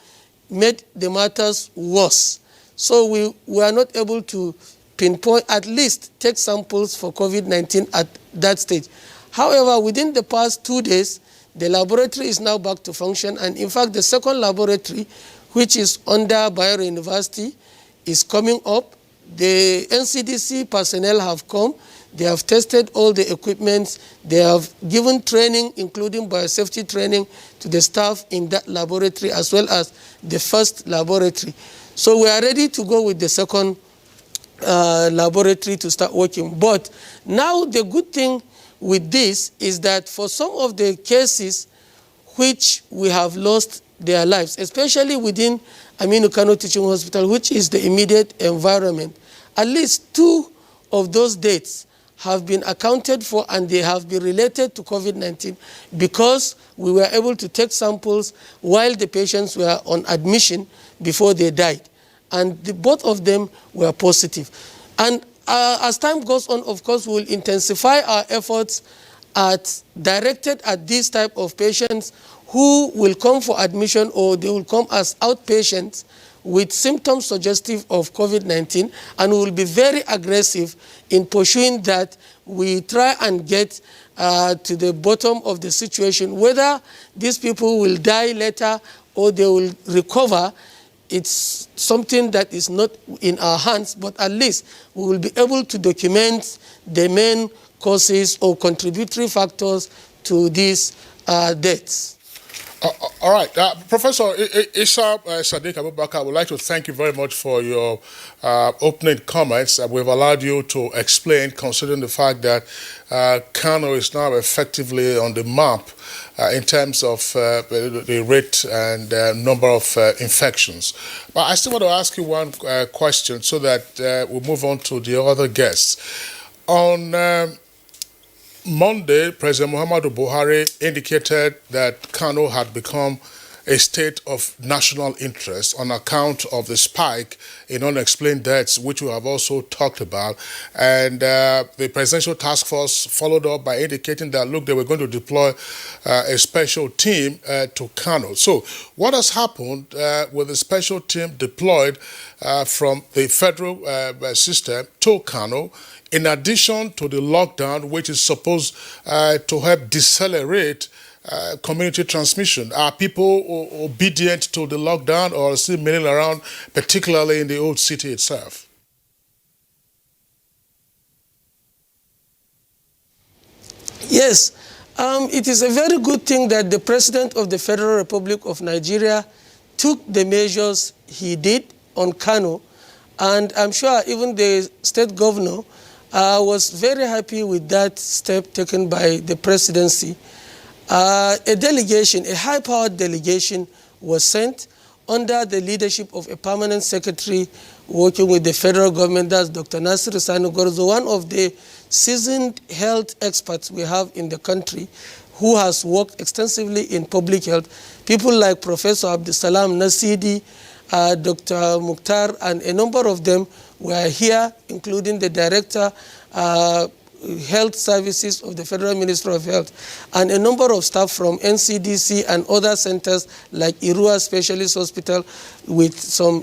made the matters worse. So we were not able to pinpoint, at least take samples for COVID-19 at that stage. However, within the past 2 days, the laboratory is now back to function, and in fact, the second laboratory, which is under Bayero University, is coming up. The NCDC personnel have come. They have tested all the equipment. They have given training, including biosafety training, to the staff in that laboratory as well as the first laboratory. So we are ready to go with the second laboratory to start working. But now the good thing with this is that for some of the cases which we have lost their lives, especially within Aminu Kano Teaching Hospital, which is the immediate environment. At least 2 of those deaths have been accounted for, and they have been related to COVID-19 because we were able to take samples while the patients were on admission before they died. And both of them were positive. And as time goes on, of course, we will intensify our efforts directed at these type of patients who will come for admission, or they will come as outpatients with symptoms suggestive of COVID-19, and we will be very aggressive in pursuing that. We try and get to the bottom of the situation. Whether these people will die later or they will recover, it's something that is not in our hands, but at least we will be able to document the main causes or contributory factors to these deaths. All right. Professor Isa Sadiq Abubakar, I would like to thank you very much for your opening comments. We've allowed you to explain, considering the fact that Kano is now effectively on the map in terms of the rate and number of infections. But I still want to ask you one question so that we'll move on to the other guests. On Monday, President Muhammadu Buhari indicated that Kano had become a state of national interest on account of the spike in unexplained deaths, which we have also talked about. And the presidential task force followed up by indicating that, look, they were going to deploy a special team to Kano. So what has happened with the special team deployed from the federal system to Kano, in addition to the lockdown, which is supposed to help decelerate community transmission? Are people obedient to the lockdown or still milling around, particularly in the old city itself? Yes, it is a very good thing that the President of the Federal Republic of Nigeria took the measures he did on Kano, and I'm sure even the state governor was very happy with that step taken by the presidency. A delegation, a high-powered delegation, was sent under the leadership of a permanent secretary working with the federal government. That's Dr. Nasir Sani Gorzo, one of the seasoned health experts we have in the country, who has worked extensively in public health. People like Professor Abdusalam Nasidi, Dr. Mukhtar, and a number of them were here, including the Director Health Services of the Federal Ministry of Health, and a number of staff from NCDC and other centers like Irua Specialist Hospital with some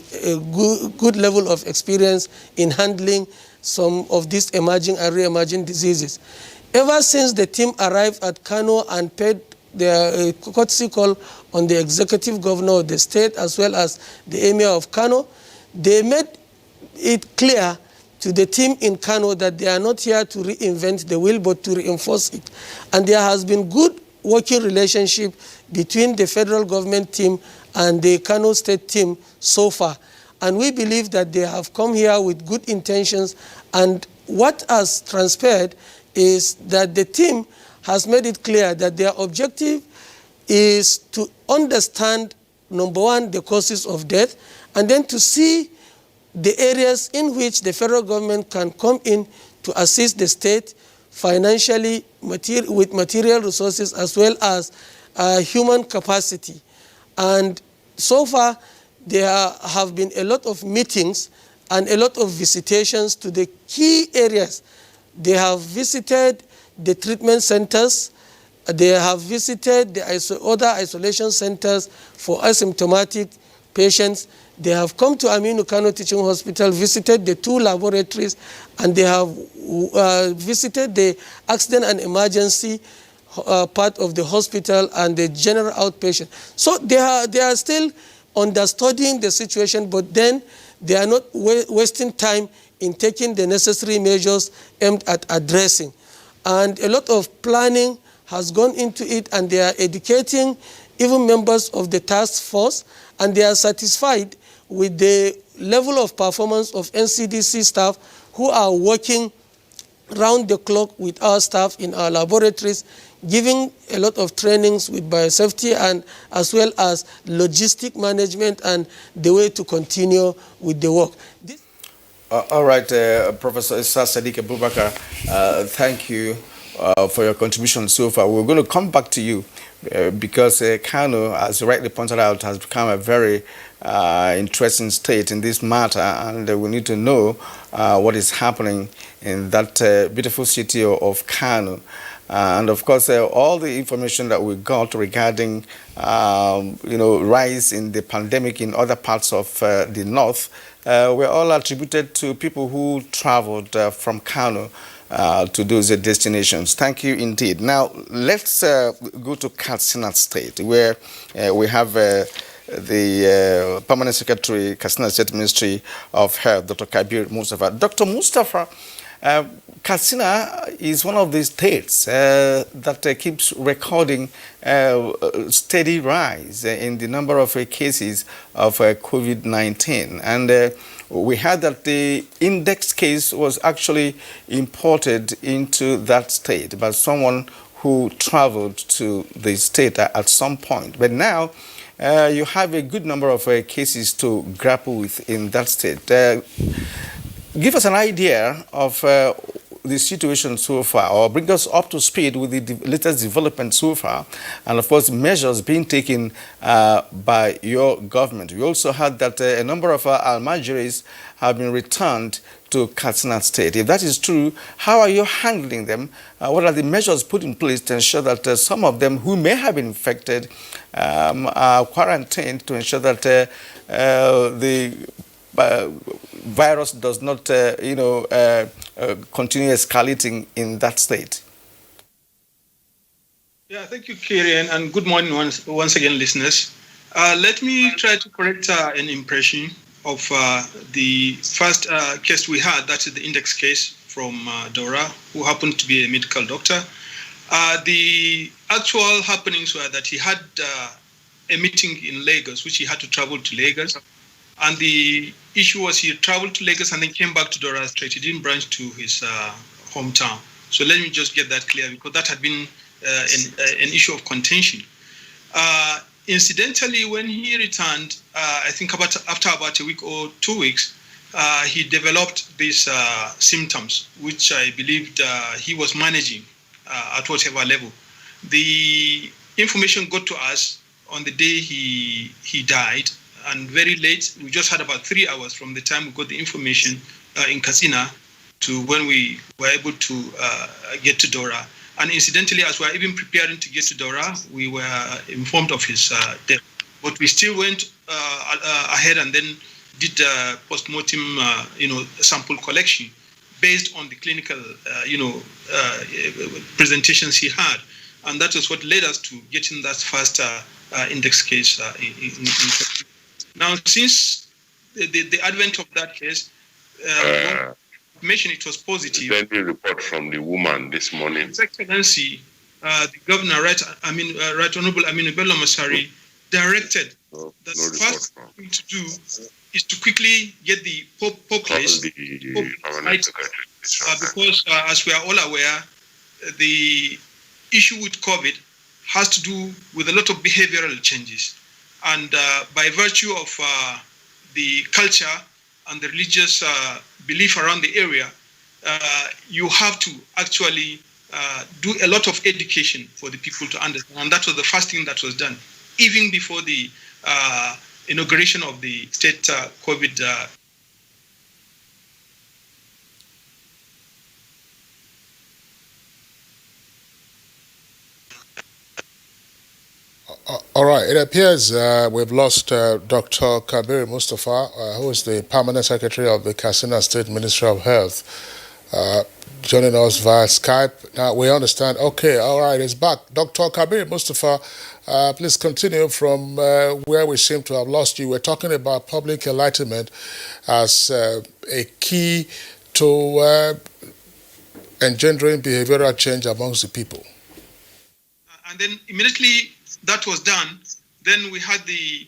good level of experience in handling some of these emerging and re-emerging diseases. Ever since the team arrived at Kano and paid their courtesy call on the executive governor of the state as well as the emir of Kano, they made it clear to the team in Kano that they are not here to reinvent the wheel but to reinforce it. And there has been good working relationship between the federal government team and the Kano state team so far. And we believe that they have come here with good intentions, and what has transpired is that the team has made it clear that their objective is to understand, number one, the causes of death, and then to see the areas in which the federal government can come in to assist the state financially, with material resources as well as human capacity. And so far, there have been a lot of meetings and a lot of visitations to the key areas. They have visited the treatment centers, they have visited the other isolation centers for asymptomatic patients. They have come to Aminu Kano Teaching Hospital, visited the 2 laboratories, and they have visited the accident and emergency part of the hospital and the general outpatient. So they are still understudying the situation, but then they are not wasting time in taking the necessary measures aimed at addressing. And a lot of planning has gone into it, and they are educating even members of the task force, and they are satisfied with the level of performance of NCDC staff who are working round the clock with our staff in our laboratories, giving a lot of trainings with biosafety and as well as logistic management and the way to continue with the work. All right, Professor Issa Sadiq Abubakar, thank you for your contribution so far. We're going to come back to you because Kano, as you rightly pointed out, has become a very interesting state in this matter, and we need to know what is happening in that beautiful city of Kano. And of course, all the information that we got regarding, rise in the pandemic in other parts of the north were all attributed to people who traveled from Kano to those destinations. Thank you indeed. Now, let's go to Katsina State, where we have the Permanent Secretary, Katsina State Ministry of Health, Dr. Kabir Mustafa. Dr. Mustafa, Katsina is one of the states that keeps recording steady rise in the number of cases of COVID-19. And we heard that the index case was actually imported into that state by someone who traveled to the state at some point. But now you have a good number of cases to grapple with in that state. Give us an idea of the situation so far, or bring us up to speed with the latest development so far, and of course measures being taken by your government. We also heard that a number of Almajiris have been returned to Katsina State. If that is true, how are you handling them? What are the measures put in place to ensure that some of them who may have been infected are quarantined to ensure that the virus does not, continue escalating in that state? Yeah, thank you, Kieran, and good morning once again, listeners. Let me try to correct an impression of the first case we had, that is the index case from Dora, who happened to be a medical doctor. The actual happenings were that he had a meeting in Lagos, which he had to travel to Lagos. And the issue was he traveled to Lagos and then came back to Dora Strait. He didn't branch to his hometown. So let me just get that clear, because that had been an issue of contention. Incidentally, when he returned, I think after about a week or 2 weeks, he developed these symptoms, which I believed he was managing at whatever level. The information got to us on the day he died, and very late. We just had about 3 hours from the time we got the information in Katsina to when we were able to get to Dora. And incidentally, as we were even preparing to get to Dora, we were informed of his death. But we still went ahead and then did post-mortem, sample collection based on the clinical, presentations he had. And that was what led us to getting that first index case in Now, since the advent of that case, it was positive. Then the report from the woman this morning. His Excellency, the Governor, Right Honorable Aminu Bello Masari, directed that the first thing to do is to quickly get the populace, because as we are all aware, the issue with COVID has to do with a lot of behavioral changes. And by virtue of the culture and the religious belief around the area, you have to actually do a lot of education for the people to understand. And that was the first thing that was done, even before the inauguration of the state COVID. All right, it appears we've lost Dr. Kabir Mustafa, who is the Permanent Secretary of the Katsina State Ministry of Health, joining us via Skype. Now we understand. Okay, all right, it's back. Dr. Kabir Mustafa, please continue from where we seem to have lost you. We're talking about public enlightenment as a key to engendering behavioral change amongst the people. And then immediately that was done, then we had the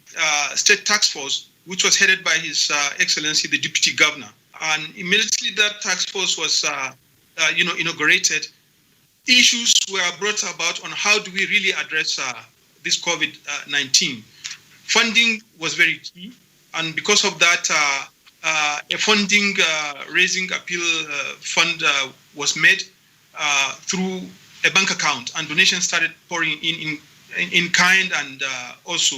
state task force, which was headed by His Excellency, the Deputy Governor. And immediately that task force was inaugurated, issues were brought about on how do we really address this COVID-19. Funding was very key, and because of that, a funding raising appeal fund was made through a bank account, and donations started pouring in kind and also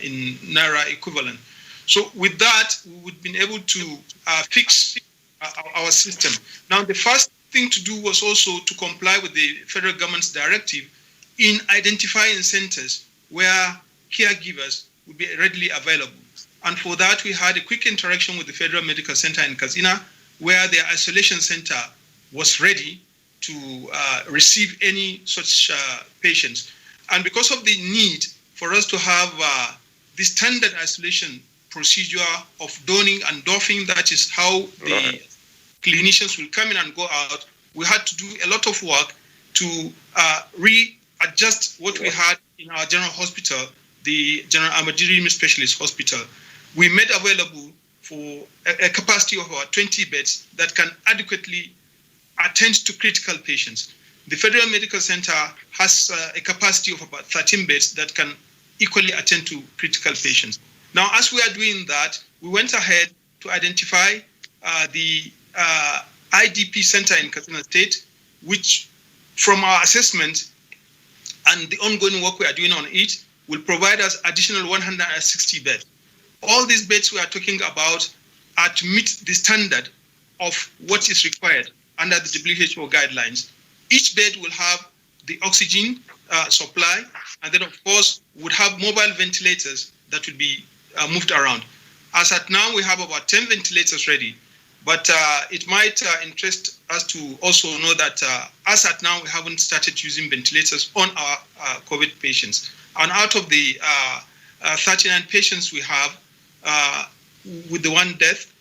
in Naira equivalent. So with that, we would been able to fix our system. Now, the first thing to do was also to comply with the federal government's directive in identifying centers where caregivers would be readily available. And for that, we had a quick interaction with the Federal Medical Center in Katsina, where their isolation center was ready to receive any such patients. And because of the need for us to have the standard isolation procedure of donning and doffing, that is how the clinicians will come in and go out, we had to do a lot of work to readjust what we had in our general hospital, the General Ahmad Specialist Hospital. We made available for a capacity of about 20 beds that can adequately attend to critical patients. The Federal Medical Center has a capacity of about 13 beds that can equally attend to critical patients. Now, as we are doing that, we went ahead to identify the IDP center in Katsina State, which from our assessment and the ongoing work we are doing on it will provide us additional 160 beds. All these beds we are talking about are to meet the standard of what is required under the WHO guidelines. Each bed will have the oxygen supply, and then of course would have mobile ventilators that will be moved around. As at now, we have about 10 ventilators ready, but it might interest us to also know that as at now, we haven't started using ventilators on our COVID patients. And out of the 39 patients we have with the one death,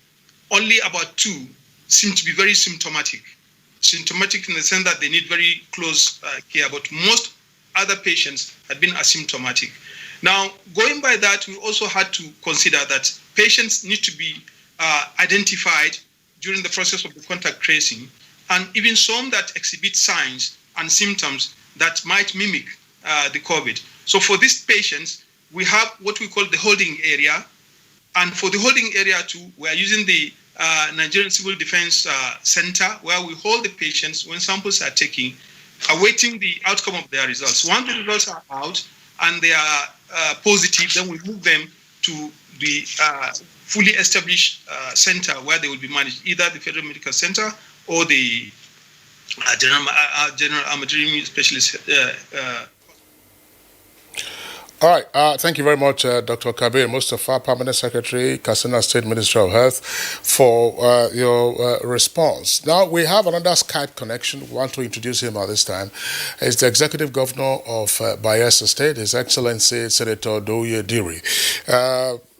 only about 2 seem to be very symptomatic. Symptomatic in the sense that they need very close care, but most other patients had been asymptomatic. Now, going by that, we also had to consider that patients need to be identified during the process of the contact tracing, and even some that exhibit signs and symptoms that might mimic the COVID. So for these patients, we have what we call the holding area. And for the holding area too, we are using the Nigerian Civil Defense Center, where we hold the patients when samples are taken, awaiting the outcome of their results. Once the results are out and they are positive, then we move them to the fully established center where they will be managed, either the Federal Medical Center or the General Ahmad Specialist. All right. Thank you very much, Dr. Kabir Mustafa, Permanent Secretary, Katsina State Ministry of Health, for your response. Now, we have another Skype connection. We want to introduce him at this time. He's the Executive Governor of Bayelsa State, His Excellency Senator Douye Diri.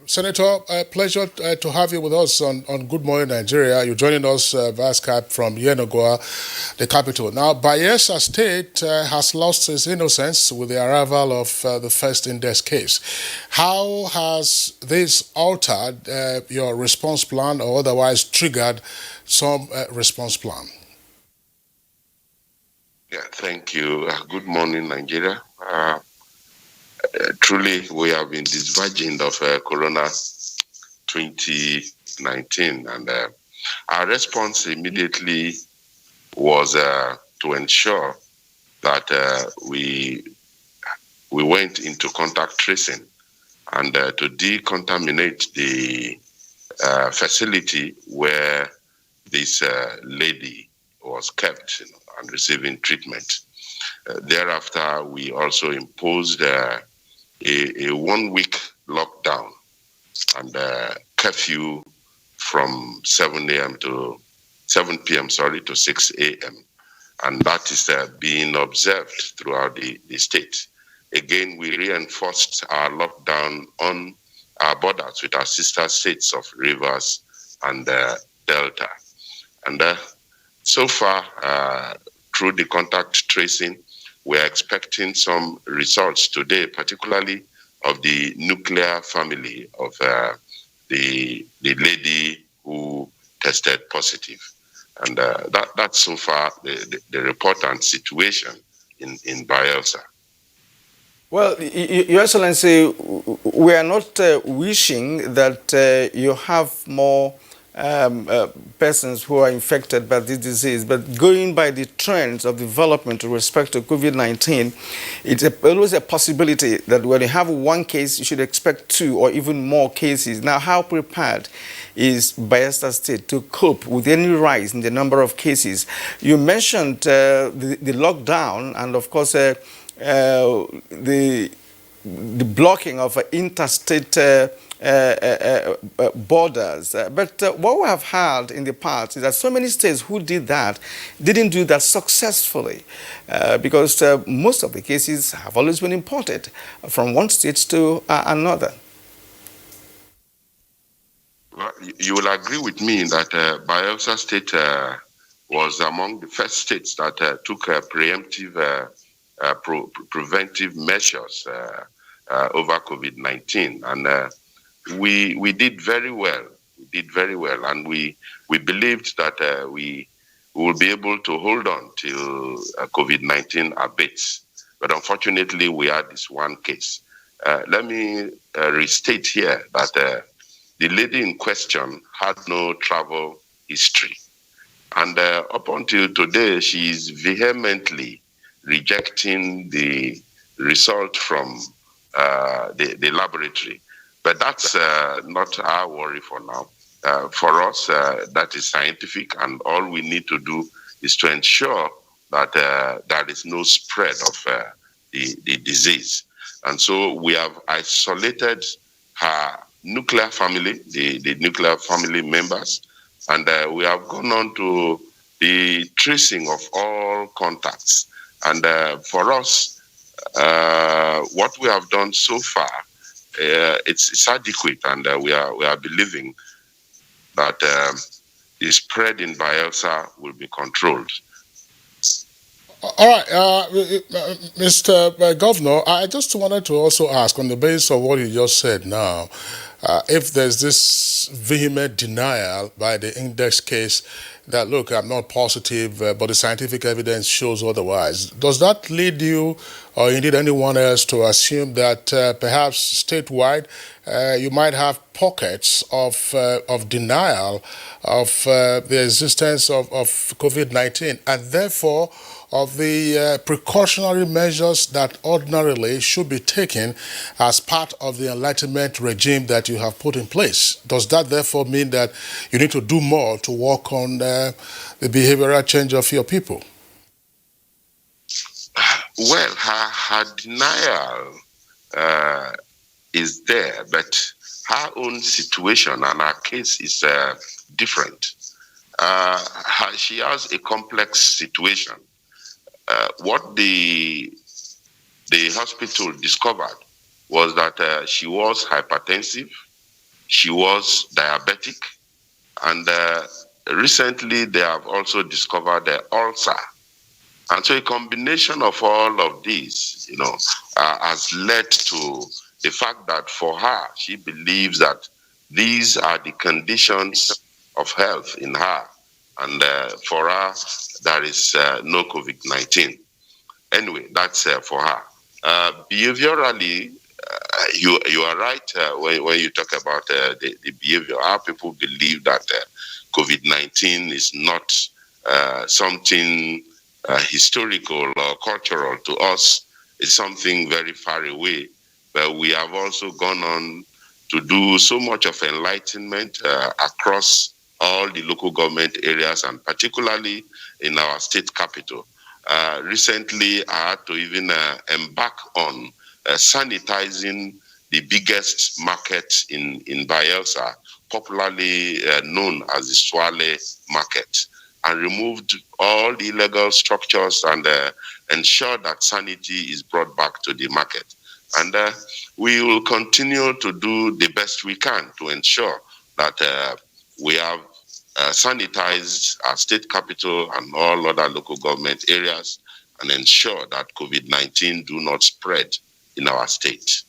Senator, a pleasure to have you with us on Good Morning Nigeria. You're joining us via Skype from Yenagoa, the capital. Now, Bayelsa State has lost its innocence with the arrival of the first index case. How has this altered your response plan or otherwise triggered some response plan? Yeah, thank you. Good morning, Nigeria. Truly, we have been diverging of Corona 2019, and our response immediately was to ensure that we went into contact tracing and to decontaminate the facility where this lady was kept and receiving treatment. Thereafter, we also imposed a 1-week lockdown and curfew from 7 a.m. to 7 p.m. to 6 a.m. And that is being observed throughout the state. Again, we reinforced our lockdown on our borders with our sister states of Rivers and Delta. And so far, through the contact tracing, we're expecting some results today, particularly of the nuclear family of the lady who tested positive. And that's so far the report and situation in Bayelsa. Well, Your Excellency, we are not wishing that you have more persons who are infected by this disease, but going by the trends of development with respect to COVID-19, it's always a possibility that when you have one case, you should expect two or even more cases. Now, how prepared is Bayelsa State to cope with any rise in the number of cases? You mentioned the lockdown and, of course, the blocking of interstate borders. But what we have had in the past is that so many states who did that didn't do that successfully because most of the cases have always been imported from one state to another. Well, you will agree with me that Bayelsa State was among the first states that took preemptive preventive measures over COVID-19, and we did very well. We did very well, and we believed that we will be able to hold on till COVID-19 abates. But unfortunately, we had this one case. Let me restate here that the lady in question had no travel history, and up until today, she is vehemently rejecting the result from the laboratory. But that's not our worry for now. For us, that is scientific, and all we need to do is to ensure that there is no spread of the disease. And so we have isolated her nuclear family, the nuclear family members, and we have gone on to the tracing of all contacts. And for us, what we have done so far, it's adequate, and we are believing that the spread in Bayelsa will be controlled. All right, Mr. Governor, I just wanted to also ask, on the basis of what you just said now, if there's this vehement denial by the index case that, look, I'm not positive, but the scientific evidence shows otherwise, does that lead you, or indeed anyone else, to assume that perhaps statewide you might have pockets of denial of the existence of COVID-19, and therefore of the precautionary measures that ordinarily should be taken as part of the enlightenment regime that you have put in place? Does that therefore mean that you need to do more to work on the behavioral change of your people? Well, her denial is there, but her own situation and her case is different. She has a complex situation. What the hospital discovered was that she was hypertensive, she was diabetic, and recently they have also discovered the ulcer. And so a combination of all of these, has led to the fact that for her, she believes that these are the conditions of health in her. And for her, there is no COVID-19. Anyway, that's for her. Behaviorally, you are right when you talk about the behavior. Our people believe that COVID-19 is not something historical or cultural to us. It's something very far away. But we have also gone on to do so much of enlightenment across all the local government areas, and particularly in our state capital. Recently, I had to even embark on sanitizing the biggest market in Bayelsa, popularly known as the Swale market, and removed all the illegal structures and ensure that sanity is brought back to the market. And we will continue to do the best we can to ensure that we have sanitized our state capital and all other local government areas and ensure that COVID-19 do not spread in our state.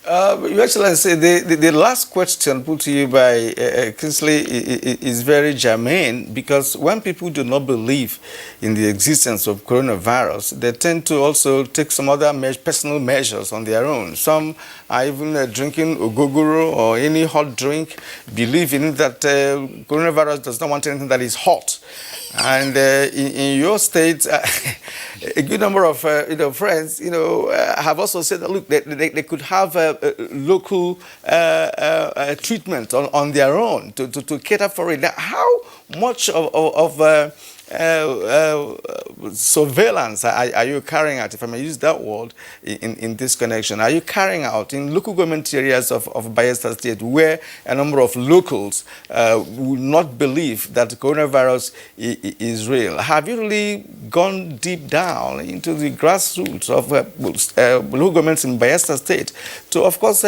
Your Excellency, the last question put to you by Kingsley is very germane, because when people do not believe in the existence of coronavirus, they tend to also take some other personal measures on their own. Some are even drinking ogogoro or any hot drink, believing that coronavirus does not want anything that is hot. And in your state, a good number of friends, have also said that look, they could have local treatment on their own to cater for it. Now, how much of surveillance are you carrying out, if I may use that word, in this connection? Are you carrying out in local government areas of Bayelsa State where a number of locals will not believe that coronavirus is real? Have you really gone deep down into the grassroots of local governments in Bayelsa State to, of course,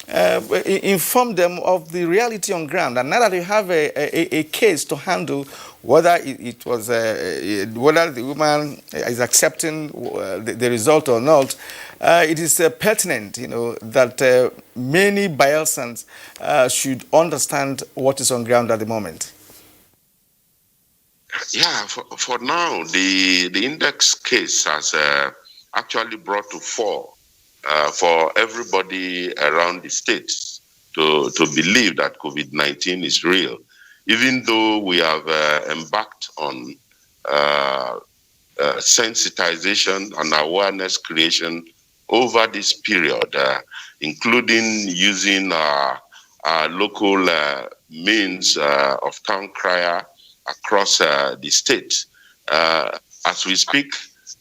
inform them of the reality on ground? And now that you have a case to handle, whether it was whether the woman is accepting the result or not, it is pertinent, that many Bayelsans should understand what is on ground at the moment. Yeah, for now, the index case has actually brought to fore for everybody around the state to believe that COVID-19 is real, even though we have embarked on sensitization and awareness creation over this period, including using our local means of town crier across the state. As we speak,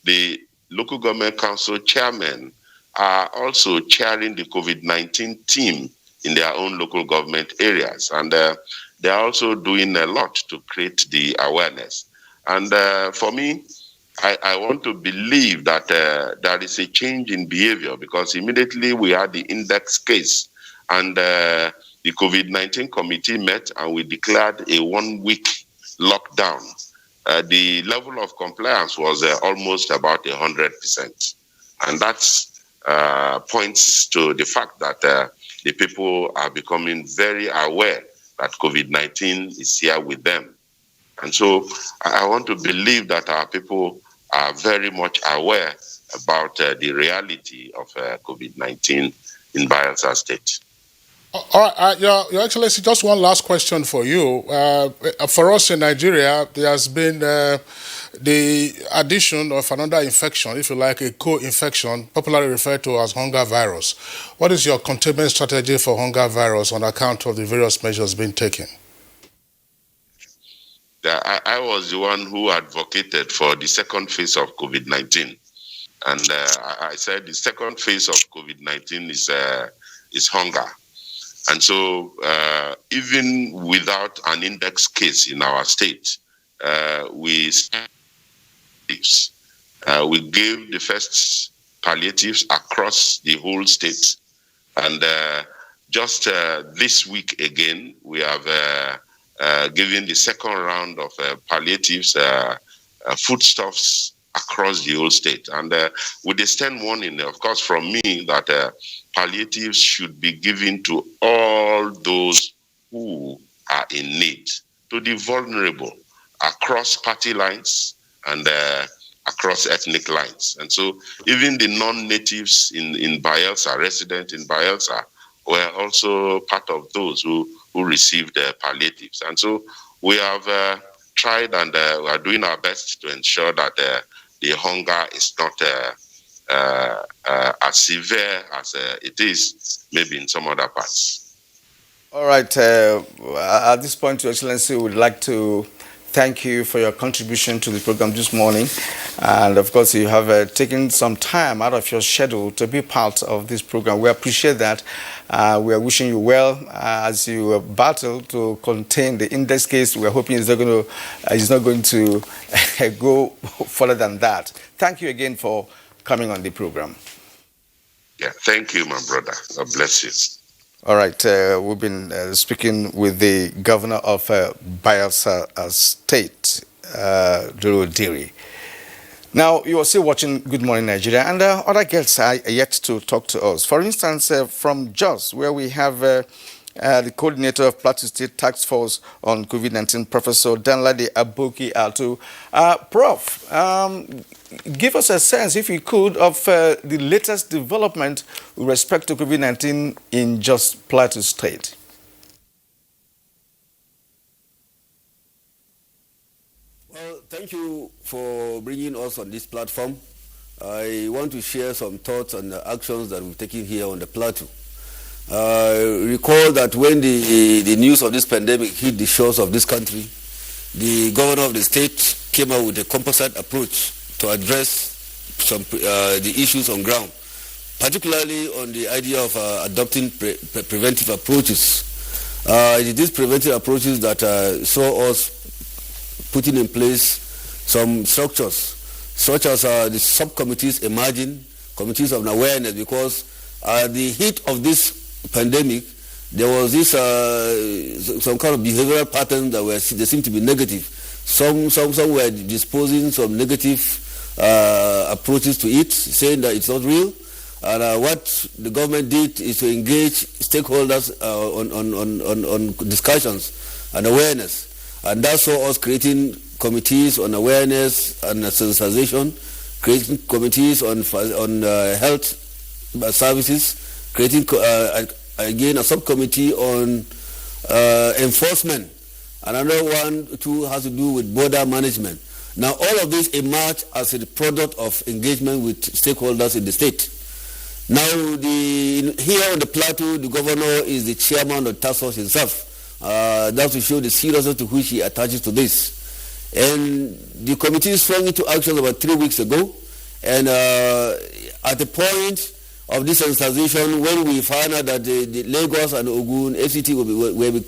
the local government council chairmen are also chairing the COVID-19 team in their own local government areas. And they are also doing a lot to create the awareness. And for me, I want to believe that there is a change in behavior, because immediately we had the index case, and the COVID-19 committee met and we declared a 1-week lockdown. The level of compliance was almost about 100%. And that's points to the fact that the people are becoming very aware that COVID-19 is here with them. And so I want to believe that our people are very much aware about the reality of COVID-19 in Bayelsa State. All right, Your Excellency, just one last question for you. For us in Nigeria, there has been the addition of another infection, if you like, a co-infection, popularly referred to as hunger virus. What is your containment strategy for hunger virus on account of the various measures being taken? I was the one who advocated for the second phase of COVID-19. And I said the second phase of COVID-19 is hunger. And so even without an index case in our state, we gave the first palliatives across the whole state. And just this week again, we have given the second round of palliatives, foodstuffs across the whole state. And with the stern warning, of course, from me that palliatives should be given to all those who are in need, to the vulnerable, across party lines and across ethnic lines. And so even the non-natives in Bayelsa, resident in Bayelsa, were also part of those who received palliatives. And so we have tried and we are doing our best to ensure that the hunger is not as severe as it is maybe in some other parts. All right. At this point, Your Excellency, we would like to thank you for your contribution to the program this morning. And of course, you have taken some time out of your schedule to be part of this program. We appreciate that. We are wishing you well as you battle to contain the index case. We are hoping it's not going to go further than that. Thank you again for coming on the program. Yeah, thank you, my brother. God bless you. All right, we've been speaking with the governor of Bayelsa State, Duru Diri. Now, you are still watching Good Morning Nigeria, and other guests are yet to talk to us. For instance, from Jos, where we have the coordinator of Plateau State Task Force on COVID-19, Professor Danladi Aboki Altu. Prof, give us a sense, if you could, of the latest development with respect to COVID-19 in Jos Plateau State. Well, thank you for bringing us on this platform. I want to share some thoughts on the actions that we've taken here on the plateau. Recall that when the news of this pandemic hit the shores of this country, the governor of the state came out with a composite approach to address the issues on ground, particularly on the idea of adopting preventive approaches. It is these preventive approaches that saw us putting in place some structures, such as the subcommittees emerging, committees of awareness, because at the heat of this pandemic, there was this some kind of behavioral patterns that they seemed to be negative. Some were disposing some negative approaches to it, saying that it's not real. And what the government did is to engage stakeholders on discussions and awareness. And that saw us creating committees on awareness and sensitization, creating committees on health services, creating again a subcommittee on enforcement. Another one too has to do with border management. Now all of this emerged as a product of engagement with stakeholders in the state. Now here on the plateau, the governor is the chairman of the task force himself. That's to show the seriousness to which he attaches to this. And the committee sprang into action about 3 weeks ago. And at the point of this sensitization, when we found out that the Lagos and Ogun, FCT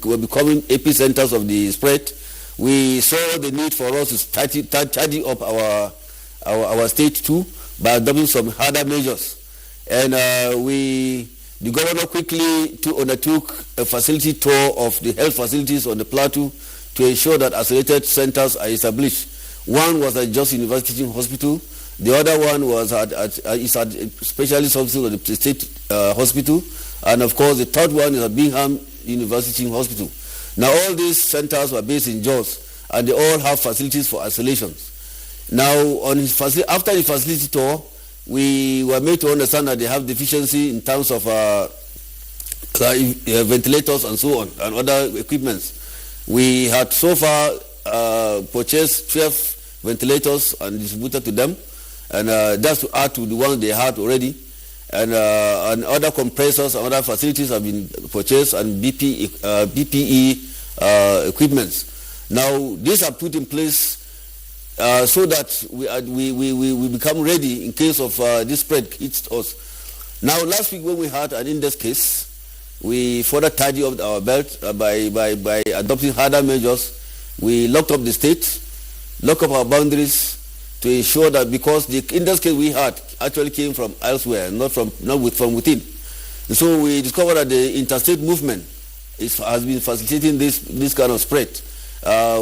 were becoming epicenters of the spread, we saw the need for us to tidy up our state too by adopting some harder measures. And the governor quickly undertook a facility tour of the health facilities on the plateau to ensure that isolated centers are established. One was at Jos University Hospital. The other one was at specialist hospital at the state hospital. And of course, the third one is at Bingham University Hospital. Now, all these centers were based in Jos, and they all have facilities for isolation. Now, after the facility tour, we were made to understand that they have deficiency in terms of ventilators and so on, and other equipments. We had so far purchased 12 ventilators and distributed to them, and that's to add to the ones they had already. And other compressors and other facilities have been purchased, and BPE equipments. Now, these are put in place so that we become ready in case of this spread hits us. Now, last week when we had an index case, we further tidied up our belt by adopting harder measures. We locked up the state, locked up our boundaries to ensure that, because the index case we had actually came from elsewhere, not from within. And so we discovered that the interstate movement has been facilitating this kind of spread.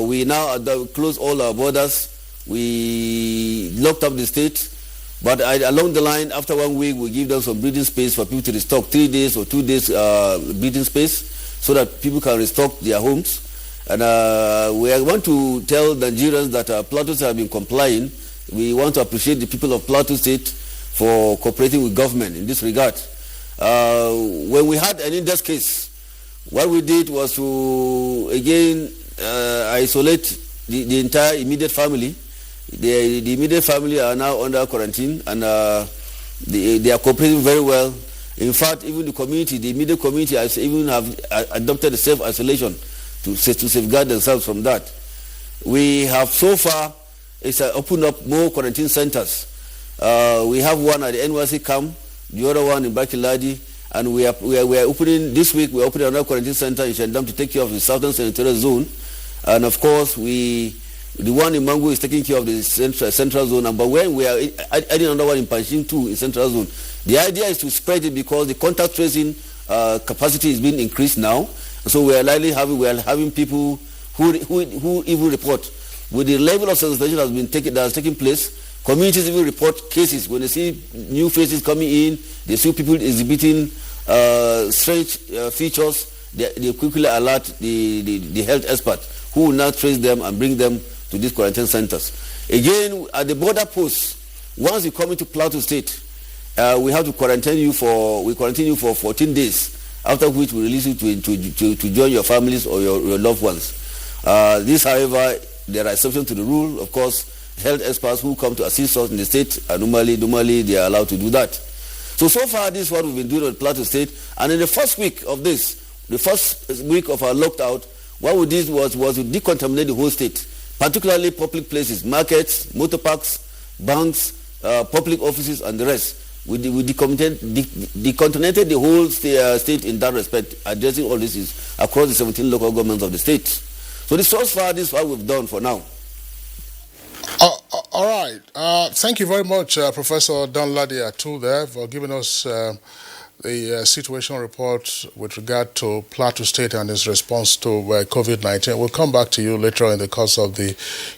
We now close all our borders. We locked up the state, but along the line, after 1 week, we give them some breathing space for people to restock, 3 days or 2 days breathing space, so that people can restock their homes. And we want to tell Nigerians that Plateau State have been complying. We want to appreciate the people of Plateau State for cooperating with government in this regard. When we had an index case, what we did was to, again, isolate the entire immediate family. The immediate family are now under quarantine, and they are cooperating very well. In fact, even the community, the immediate community, has even have adopted a self-isolation to safeguard themselves from that. We have so far opened up more quarantine centers. We have one at the NYC camp, the other one in Bakiladi, and we are opening this week. We are opening another quarantine center in Shandam to take care of the southern senatorial zone, and of course the one in Mango is taking care of the central zone. But when we are adding another one in Panjim too in central zone, the idea is to spread it because the contact tracing capacity is being increased now. So we are having people who even report with the level of sensitization that has taken place. Communities even report cases when they see new faces coming in, they see people exhibiting strange features, they quickly alert the health expert who will now trace them and bring them to these quarantine centers. Again, at the border posts, once you come into Plateau State, we have to quarantine you for 14 days, after which we release you to join your families or your loved ones. This, however, there are exceptions to the rule. Of course, health experts who come to assist us in the state, normally they are allowed to do that. So far, this is what we've been doing on Plateau State. And in the first week of this, the first week of our lockdown, what we did was to decontaminate the whole state, particularly public places, markets, motor parks, banks, public offices, and the rest. We decontaminated the whole state in that respect, addressing all this across the 17 local governments of the state. So this is what we've done for now. All right. Thank you very much, Professor Danladi Atu there, for giving us the situation report with regard to Plateau State and its response to COVID-19. We'll come back to you later in the course of the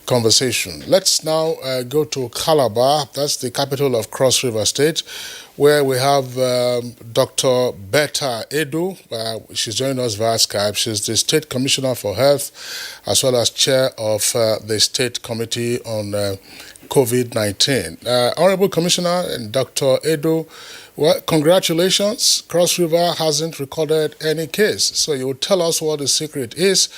conversation. Let's now go to Calabar. That's the capital of Cross River State, where we have Dr. Betta Edu. She's joining us via Skype. She's the State Commissioner for Health, as well as Chair of the State Committee on COVID-19. Honorable Commissioner and Dr. Edu, well, congratulations. Cross River hasn't recorded any case. So you will tell us what the secret is.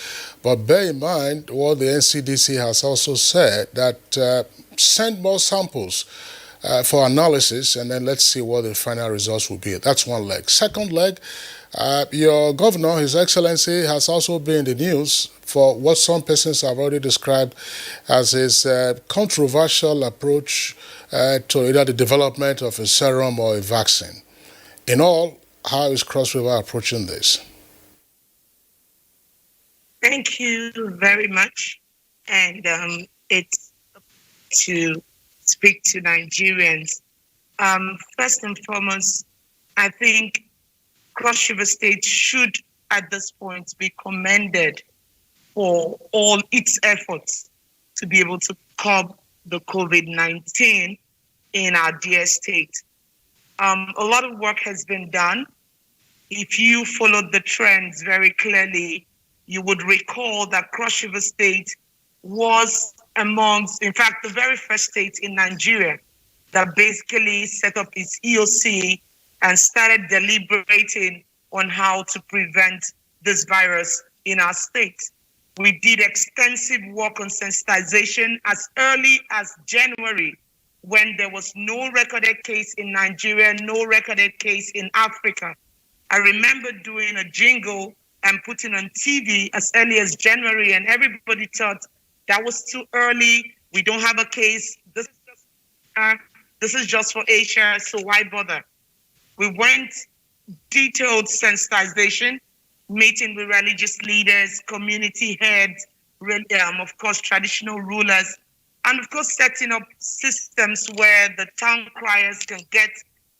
But bear in mind what the NCDC has also said, that send more samples for analysis, and then let's see what the final results will be. That's one leg. Second leg, your governor, His Excellency, has also been in the news for what some persons have already described as his controversial approach to either the development of a serum or a vaccine. In all, how is Cross River approaching this? Thank you very much. And it's to speak to Nigerians. First and foremost, I think Cross River State should, at this point, be commended for all its efforts to be able to curb the COVID-19 in our dear state. A lot of work has been done. If you followed the trends very clearly, you would recall that Cross River State was amongst, in fact, the very first state in Nigeria that basically set up its EOC and started deliberating on how to prevent this virus in our state. We did extensive work on sensitization as early as January, when there was no recorded case in Nigeria, no recorded case in Africa. I remember doing a jingle and putting on TV as early as January, and everybody thought that was too early. We don't have a case. This is just for Asia, so why bother? We went detailed sensitization, meeting with religious leaders, community heads, of course, traditional rulers, and of course, setting up systems where the town criers can get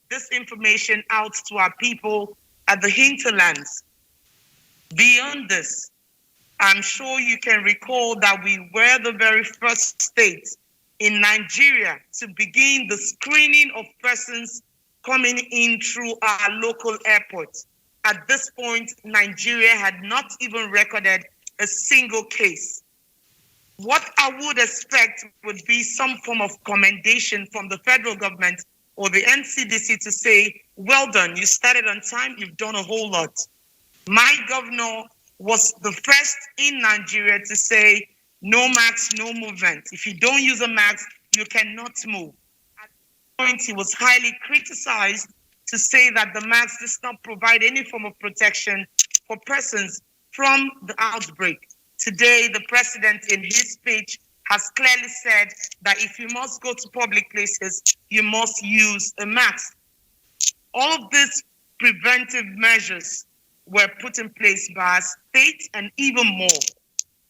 this information out to our people at the hinterlands. Beyond this, I'm sure you can recall that we were the very first state in Nigeria to begin the screening of persons coming in through our local airports. At this point, Nigeria had not even recorded a single case. What I would expect would be some form of commendation from the federal government or the NCDC to say, well done, you started on time, you've done a whole lot. My governor was the first in Nigeria to say, no mask, no movement. If you don't use a mask, you cannot move. At that point, he was highly criticized to say that the mask does not provide any form of protection for persons from the outbreak. Today, the president in his speech has clearly said that if you must go to public places, you must use a mask. All of these preventive measures were put in place by our state and even more.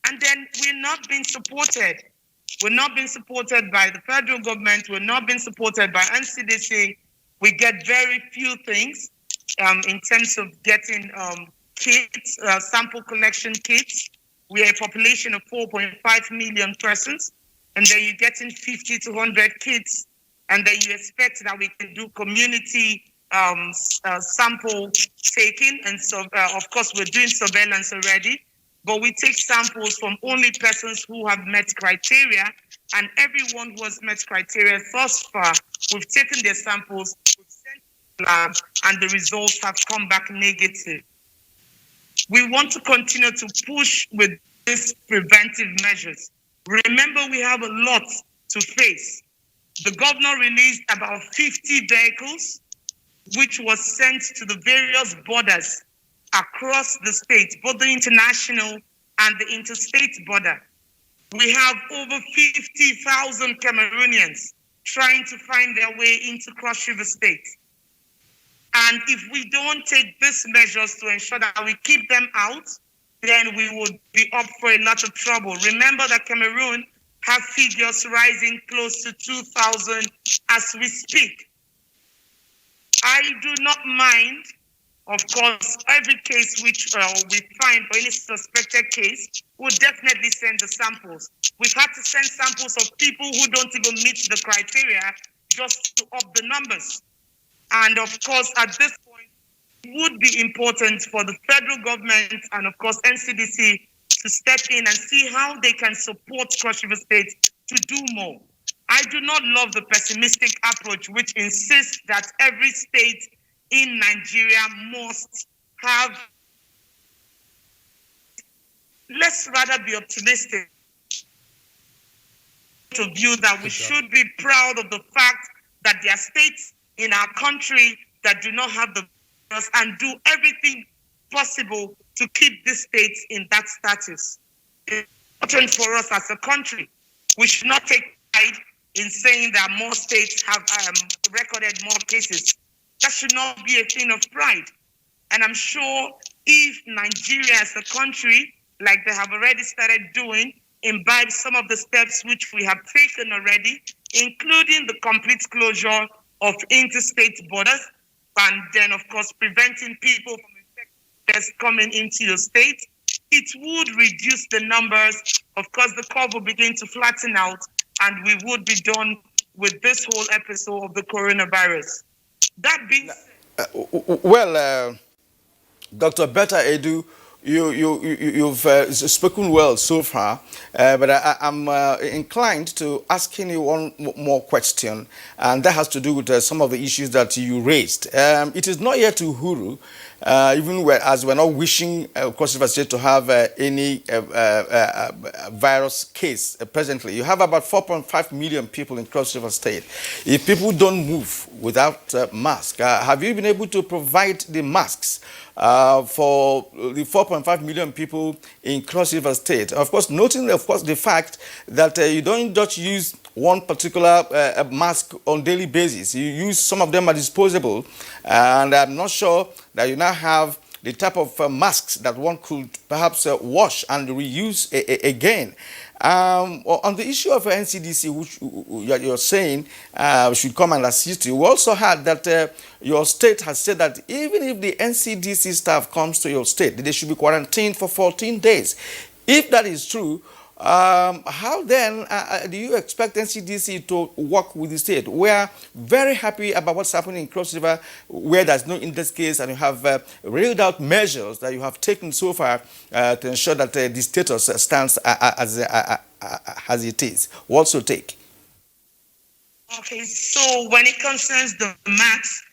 And then we're not being supported. We're not being supported by the federal government. We're not being supported by NCDC. We get very few things in terms of getting kits, sample collection kits. We are a population of 4.5 million persons. and then you're getting 50 to 100 kits, and then you expect that we can do community sample taking, and so of course we're doing surveillance already, but we take samples from only persons who have met criteria, and everyone who has met criteria thus far, we've taken their samples, we've sent to the lab, and the results have come back negative. We want to continue to push with these preventive measures. Remember, we have a lot to face. The governor released about 50 vehicles, which was sent to the various borders across the state, both the international and the interstate border. We have over 50,000 Cameroonians trying to find their way into Cross River State. And if we don't take these measures to ensure that we keep them out, then we would be up for a lot of trouble. Remember that Cameroon have figures rising close to 2,000 as we speak. I do not mind, of course, every case which we find or any suspected case, we'll definitely send the samples. We've had to send samples of people who don't even meet the criteria just to up the numbers. And of course, at this point, it would be important for the federal government and of course NCDC to step in and see how they can support Cross River State to do more. I do not love the pessimistic approach which insists that every state in Nigeria must have. Let's rather be optimistic to view that we should be proud of the fact that there are states in our country that do not have the virus and do everything possible to keep these states in that status. It's important for us as a country. We should not take pride in saying that more states have recorded more cases. That should not be a thing of pride. And I'm sure if Nigeria as a country, like they have already started doing, imbibe some of the steps which we have taken already, including the complete closure of interstate borders, and then, of course, preventing people from infections coming into your state, it would reduce the numbers. Of course, the curve will begin to flatten out, and we would be done with this whole episode of the coronavirus. That being said, Dr. Betta Edu, you've spoken well so far, but I'm inclined to asking you one more question, and that has to do with some of the issues that you raised. It is not yet Uhuru, even as we're not wishing Cross River State to have any virus case presently. You have about 4.5 million people in Cross River State. If people don't move without masks, have you been able to provide the masks for the 4.5 million people in Cross River State? Of course, noting, of course, the fact that you don't just use one particular mask on daily basis. You use some of them are disposable, and I'm not sure that you now have the type of masks that one could perhaps wash and reuse again. On the issue of NCDC, which you're saying should come and assist you, we also heard that your state has said that even if the NCDC staff comes to your state, they should be quarantined for 14 days. If that is true, how then do you expect NCDC to work with the state? We are very happy about what's happening in Cross River, where there's no index case, and you have reeled out measures that you have taken so far to ensure that the status stands as it is. What's your take? Okay, so when it concerns the masks,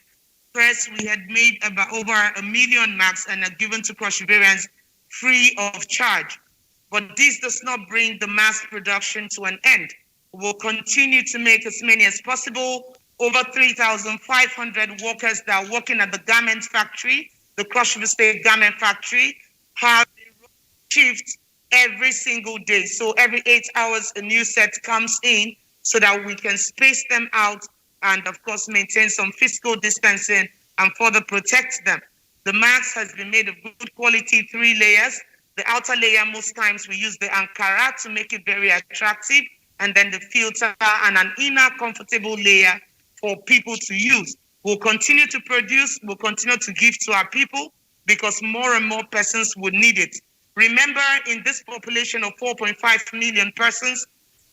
first we had made about over 1 million masks and are given to Cross Riverians free of charge. But this does not bring the mass production to an end. We'll continue to make as many as possible. Over 3,500 workers that are working at the garment factory, the Cross River State Garment Factory, have a shift every single day. So every 8 hours, a new set comes in so that we can space them out and, of course, maintain some physical distancing and further protect them. The mask has been made of good quality, 3 layers. The outer layer, most times we use the Ankara to make it very attractive, and then the filter and an inner comfortable layer for people to use. We'll continue to produce, we'll continue to give to our people because more and more persons would need it. Remember, in this population of 4.5 million persons,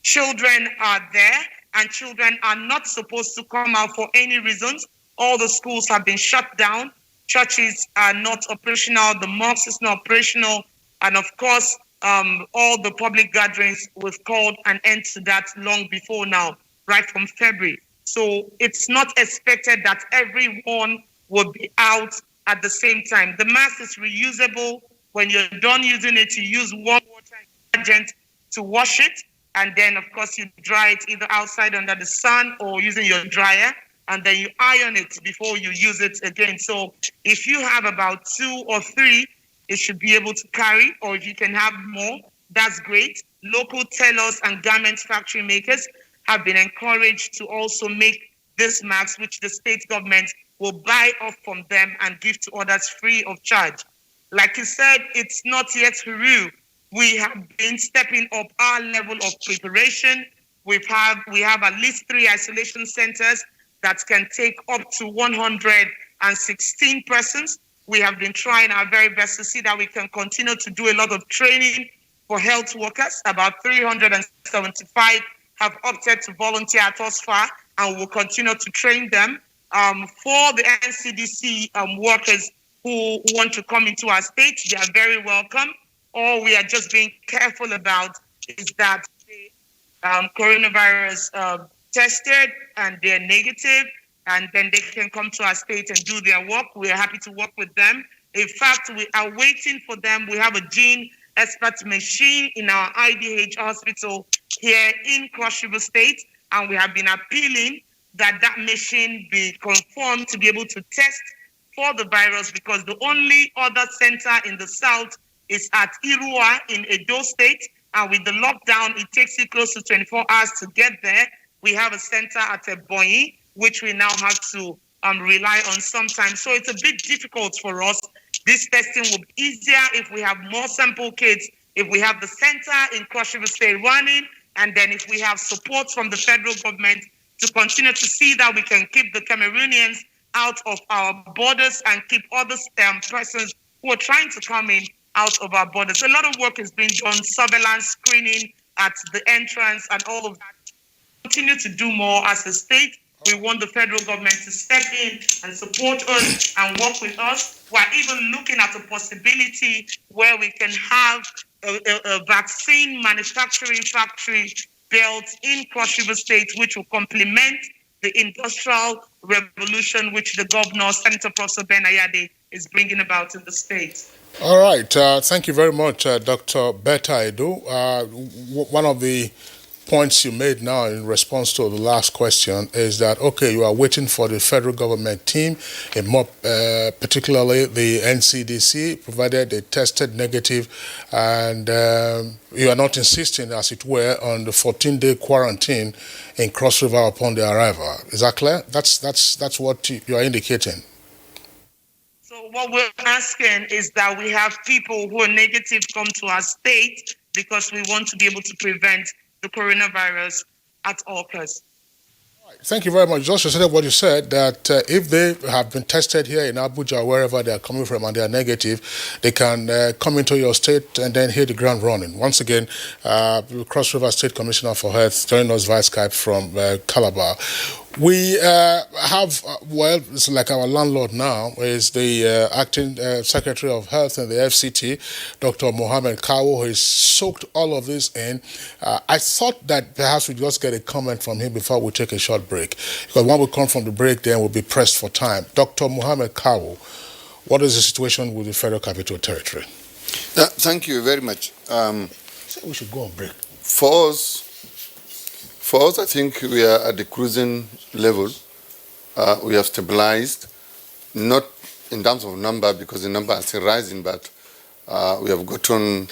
Children are there, and children are not supposed to come out for any reasons. All the schools have been shut down. Churches are not operational. The mosque is not operational. And of course, all the public gatherings, we've called an end to that long before now, right from February. So it's not expected that everyone will be out at the same time. The mask is reusable. When you're done using it, you use warm water and detergent to wash it. And then, of course, you dry it either outside under the sun or using your dryer. And then you iron it before you use it again. So if you have about 2 or 3, it should be able to carry. Or if you can have more, that's great. Local tailors and garment factory makers have been encouraged to also make this masks, which the state government will buy off from them and give to others free of charge. Like you said, it's not yet Peru. We have been stepping up our level of preparation. We have at least 3 isolation centers that can take up to 116 persons. We have been trying our very best to see that we can continue to do a lot of training for health workers. About 375 have opted to volunteer at us far, and we'll continue to train them. For the NCDC workers who want to come into our state, they are very welcome. All we are just being careful about is that the coronavirus tested and they're negative, and then they can come to our state and do their work. We are happy to work with them. In fact, we are waiting for them. We have a gene expert machine in our IDH hospital here in Cross River State, and we have been appealing that that machine be confirmed to be able to test for the virus, because the only other center in the south is at Irua in Edo State, and with the lockdown, it takes you close to 24 hours to get there. We have a center at Ebonyi, which we now have to rely on sometimes. So it's a bit difficult for us. This testing will be easier if we have more sample kits, if we have the center in Cross River State running, and then if we have support from the federal government to continue to see that we can keep the Cameroonians out of our borders and keep other persons who are trying to come in out of our borders. A lot of work is being done, surveillance, screening at the entrance and all of that. Continue to do more as a state. We want the federal government to step in and support us and work with us. We're even looking at a possibility where we can have a vaccine manufacturing factory built in Cross River State, which will complement the industrial revolution which the governor, Senator Professor Ben Ayade, is bringing about in the state. All right. Thank you very much, Dr. Betta Edo. One of the points you made now in response to the last question is that, okay, you are waiting for the federal government team, and more particularly the NCDC, provided they tested negative, and you are not insisting, as it were, on the 14-day quarantine in Cross River upon their arrival. Is that clear? That's what you are indicating. So what we're asking is that we have people who are negative come to our state, because we want to be able to prevent the coronavirus at all costs. Thank you very much. Just to say what you said, that if they have been tested here in Abuja, wherever they are coming from, and they are negative, they can come into your state and then hit the ground running. Once again, Cross River State Commissioner for Health joining us via Skype from Calabar. We have, well, it's like our landlord now is the acting Secretary of Health in the FCT, Dr. Mohammed Kawo, who has soaked all of this in. I thought that perhaps we'd just get a comment from him before we take a short break, because when we come from the break, then we'll be pressed for time. Dr. Mohammed Kawo, what is the situation with the Federal Capital Territory? Thank you very much. We should go on break. For us, I think we are at the cruising level. We have stabilized, not in terms of number, because the number is still rising, but we have gotten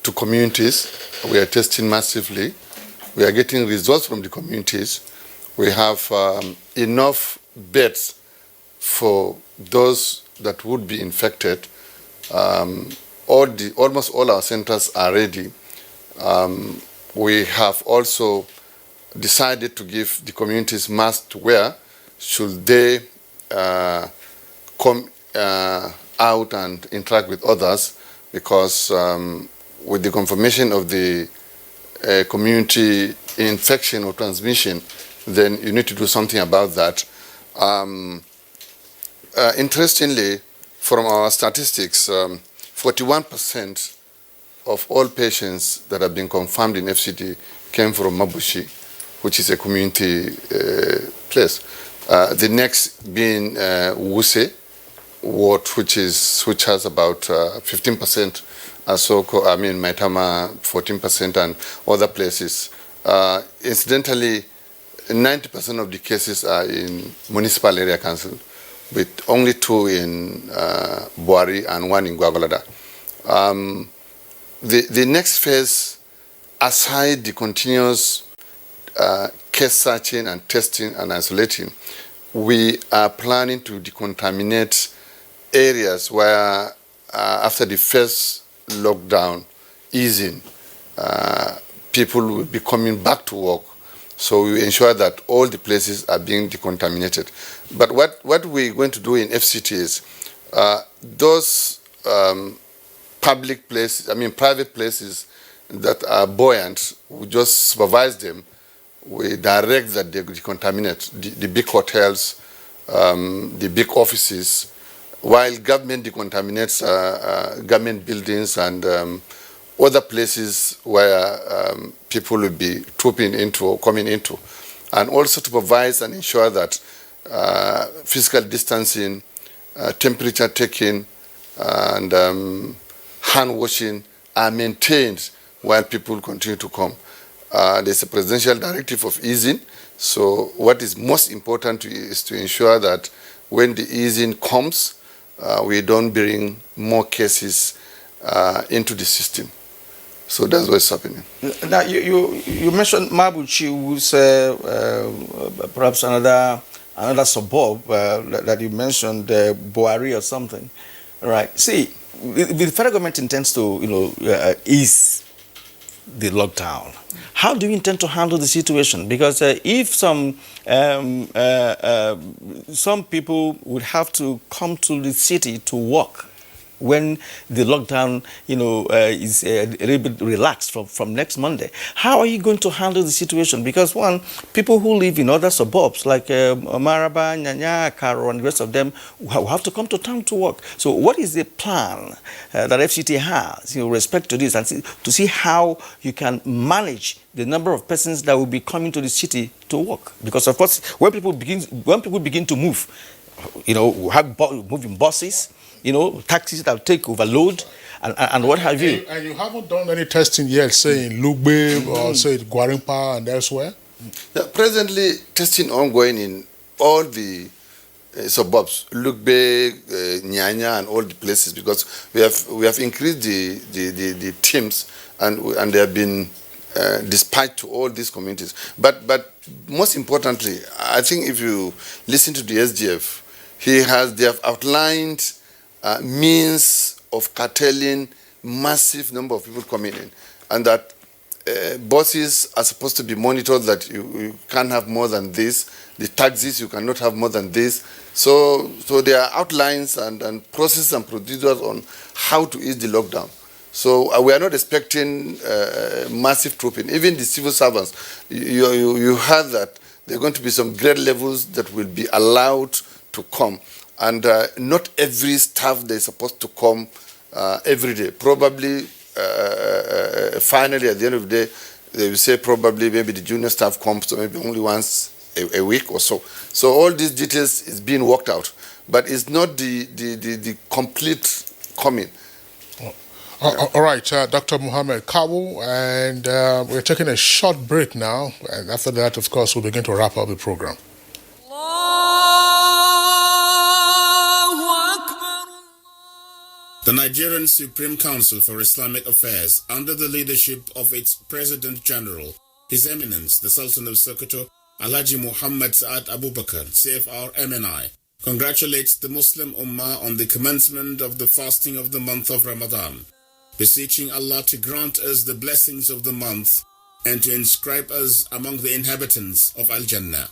to communities. We are testing massively. We are getting results from the communities. We have enough beds for those that would be infected. Almost all our centers are ready. We have also decided to give the communities masks to wear should they come out and interact with others, because with the confirmation of the community infection or transmission, then you need to do something about that. Interestingly, from our statistics, 41% of all patients that have been confirmed in FCT came from Mabushi, which is a community place. The next being Wuse ward, which has about 15%. I mean, Maitama 14% and other places. Incidentally, 90% of the cases are in municipal area council, with only 2 in Buari and 1 in Gwagwalada. The next phase, aside the continuous case searching and testing and isolating, we are planning to decontaminate areas where after the first lockdown easing, people will be coming back to work. So we ensure that all the places are being decontaminated. But what we're going to do in FCT is those public places, private places that are buoyant, we just supervise them. We direct that they decontaminate the big hotels, the big offices, while government decontaminates government buildings and other places where people will be trooping into or coming into, and also to supervise and ensure that physical distancing, temperature taking, and hand washing are maintained while people continue to come. There's a presidential directive of easing, so what is most important is to ensure that when the easing comes, we don't bring more cases into the system. So that's what's happening. Now, you mentioned Mabuchi, who's perhaps another suburb that you mentioned, Buari or something, right? See, the federal government intends to, ease the lockdown. How do you intend to handle the situation? Because if some people would have to come to the city to work when the lockdown, is a little bit relaxed from next Monday, how are you going to handle the situation? Because one, people who live in other suburbs like Maraba, Nyanya, Karo, and the rest of them will have to come to town to work. So what is the plan that FCT has, respect to this, and to see how you can manage the number of persons that will be coming to the city to work? Because of course, when people begin to move, we have moving buses, taxis that take overload and what have you. And you haven't done any testing yet, say in Lugbe or say in Gwarimpa and elsewhere? Presently, testing ongoing in all the suburbs, Lugbe, Nyanya, and all the places, because we have increased the teams and they have been dispatched to all these communities. But most importantly, I think if you listen to the SGF, they have outlined means of curtailing massive number of people coming in, and that buses are supposed to be monitored, that you can't have more than this. The taxis, you cannot have more than this. So there are outlines and processes and procedures on how to ease the lockdown. So we are not expecting massive trooping. Even the civil servants, you heard that there are going to be some grade levels that will be allowed to come. And not every staff they're supposed to come every day. Probably, finally, at the end of the day, they will say probably maybe the junior staff comes so maybe only once a week or so. So all these details is being worked out, but it's not the complete coming. All right, Dr. Muhammad Kawu, and we're taking a short break now, and after that, of course, we'll begin to wrap up the program. The Nigerian Supreme Council for Islamic Affairs, under the leadership of its President General, His Eminence, the Sultan of Sokoto, Alhaji Muhammad Saad Abubakar, CFR MNI, congratulates the Muslim Ummah on the commencement of the fasting of the month of Ramadan, beseeching Allah to grant us the blessings of the month and to inscribe us among the inhabitants of Al-Jannah.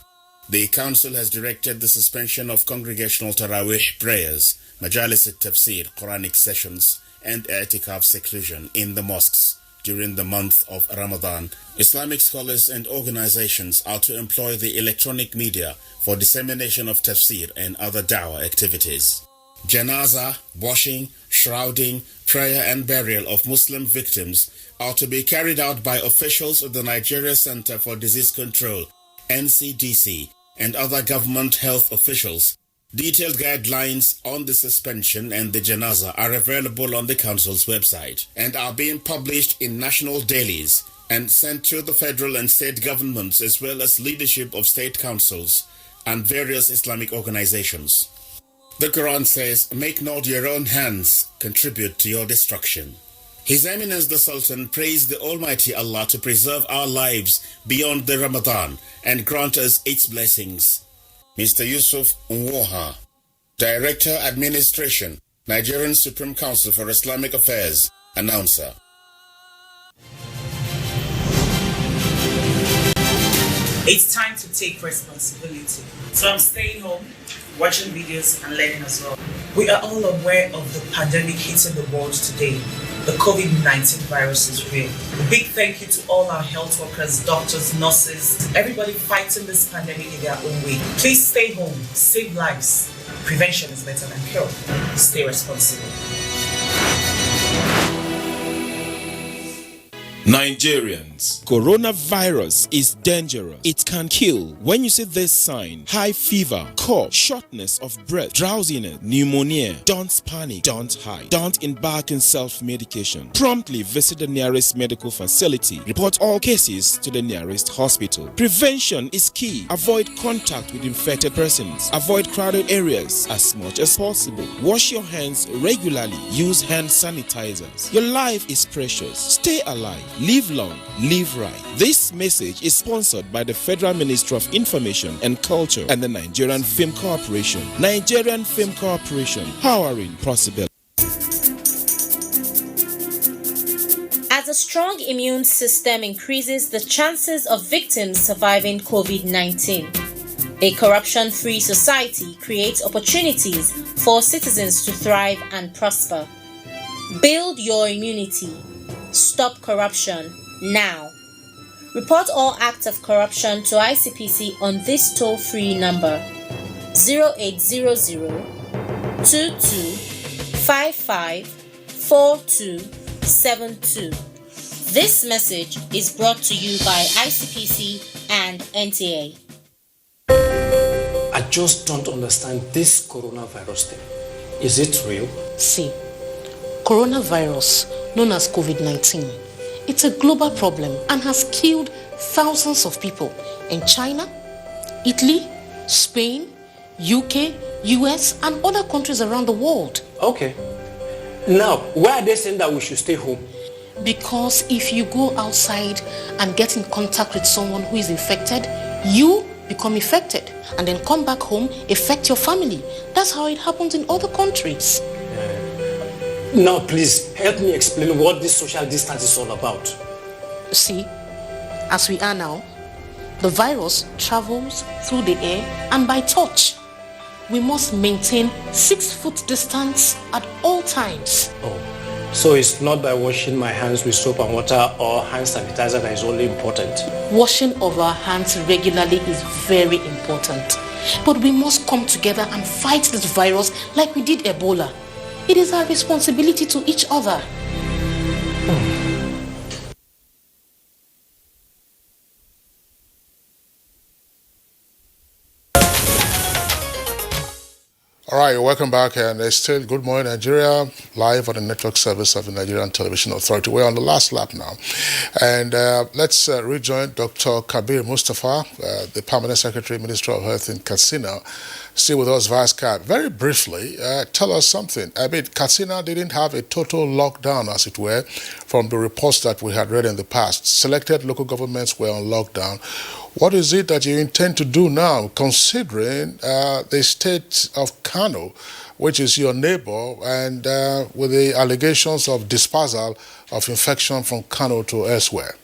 The Council has directed the suspension of congregational Taraweeh prayers, Majalis al-Tafsir, Quranic sessions, and i'tikaf seclusion in the mosques during the month of Ramadan, Islamic scholars and organizations are to employ the electronic media for dissemination of tafsir and other da'wah activities. Janazah, washing, shrouding, prayer and burial of Muslim victims are to be carried out by officials of the Nigeria Center for Disease Control, NCDC, and other government health officials. Detailed guidelines on the suspension and the janazah are available on the council's website and are being published in national dailies and sent to the federal and state governments as well as leadership of state councils and various Islamic organizations. The Quran says, "Make not your own hands contribute to your destruction." His Eminence the Sultan praised the Almighty Allah to preserve our lives beyond the Ramadan and grant us its blessings. Mr. Yusuf Nwoha, Director Administration, Nigerian Supreme Council for Islamic Affairs, announcer. It's time to take responsibility. So I'm staying home, watching videos and learning as well. We are all aware of the pandemic hitting the world today. The COVID-19 virus is real. A big thank you to all our health workers, doctors, nurses, everybody fighting this pandemic in their own way. Please stay home, save lives. Prevention is better than cure. Stay responsible. Nigerians, coronavirus is dangerous. It can kill. When you see this sign, high fever, cough, shortness of breath, drowsiness, pneumonia, don't panic, don't hide, don't embark in self-medication. Promptly visit the nearest medical facility. Report all cases to the nearest hospital. Prevention is key. Avoid contact with infected persons. Avoid crowded areas as much as possible. Wash your hands regularly. Use hand sanitizers. Your life is precious. Stay alive. Live long, live right. This message is sponsored by the Federal Ministry of Information and Culture and the Nigerian Film Corporation. Nigerian Film Corporation, powering possibility. As a strong immune system increases the chances of victims surviving COVID-19, a corruption-free society creates opportunities for citizens to thrive and prosper. Build your immunity. Stop corruption now. Report all acts of corruption to ICPC on this toll-free number 0800 2255 4272. This message is brought to you by ICPC and NTA. I just don't understand this coronavirus thing. Is it real? See, coronavirus, known as COVID-19, it's a global problem and has killed thousands of people in China, Italy, Spain, UK, US, and other countries around the world. Okay. Now, why are they saying that we should stay home? Because if you go outside and get in contact with someone who is infected, you become infected and then come back home, affect your family. That's how it happens in other countries. Now, please, help me explain what this social distance is all about. See, as we are now, the virus travels through the air and by touch. We must maintain 6 foot distance at all times. Oh, so it's not by washing my hands with soap and water or hand sanitizer that is only important? Washing of our hands regularly is very important. But we must come together and fight this virus like we did Ebola. It is our responsibility to each other. All right, welcome back, and it's still Good Morning Nigeria, live on the network service of the Nigerian Television Authority. We're on the last lap now, and let's rejoin Dr. Kabir Mustafa, the Permanent Secretary, Minister of Health in Katsina, still with us via Skype. Very briefly, tell us something. I mean, Katsina didn't have a total lockdown, as it were, from the reports that we had read in the past. Selected local governments were on lockdown. What is it that you intend to do now, considering the state of Kano, which is your neighbor, and with the allegations of dispersal of infection from Kano to elsewhere?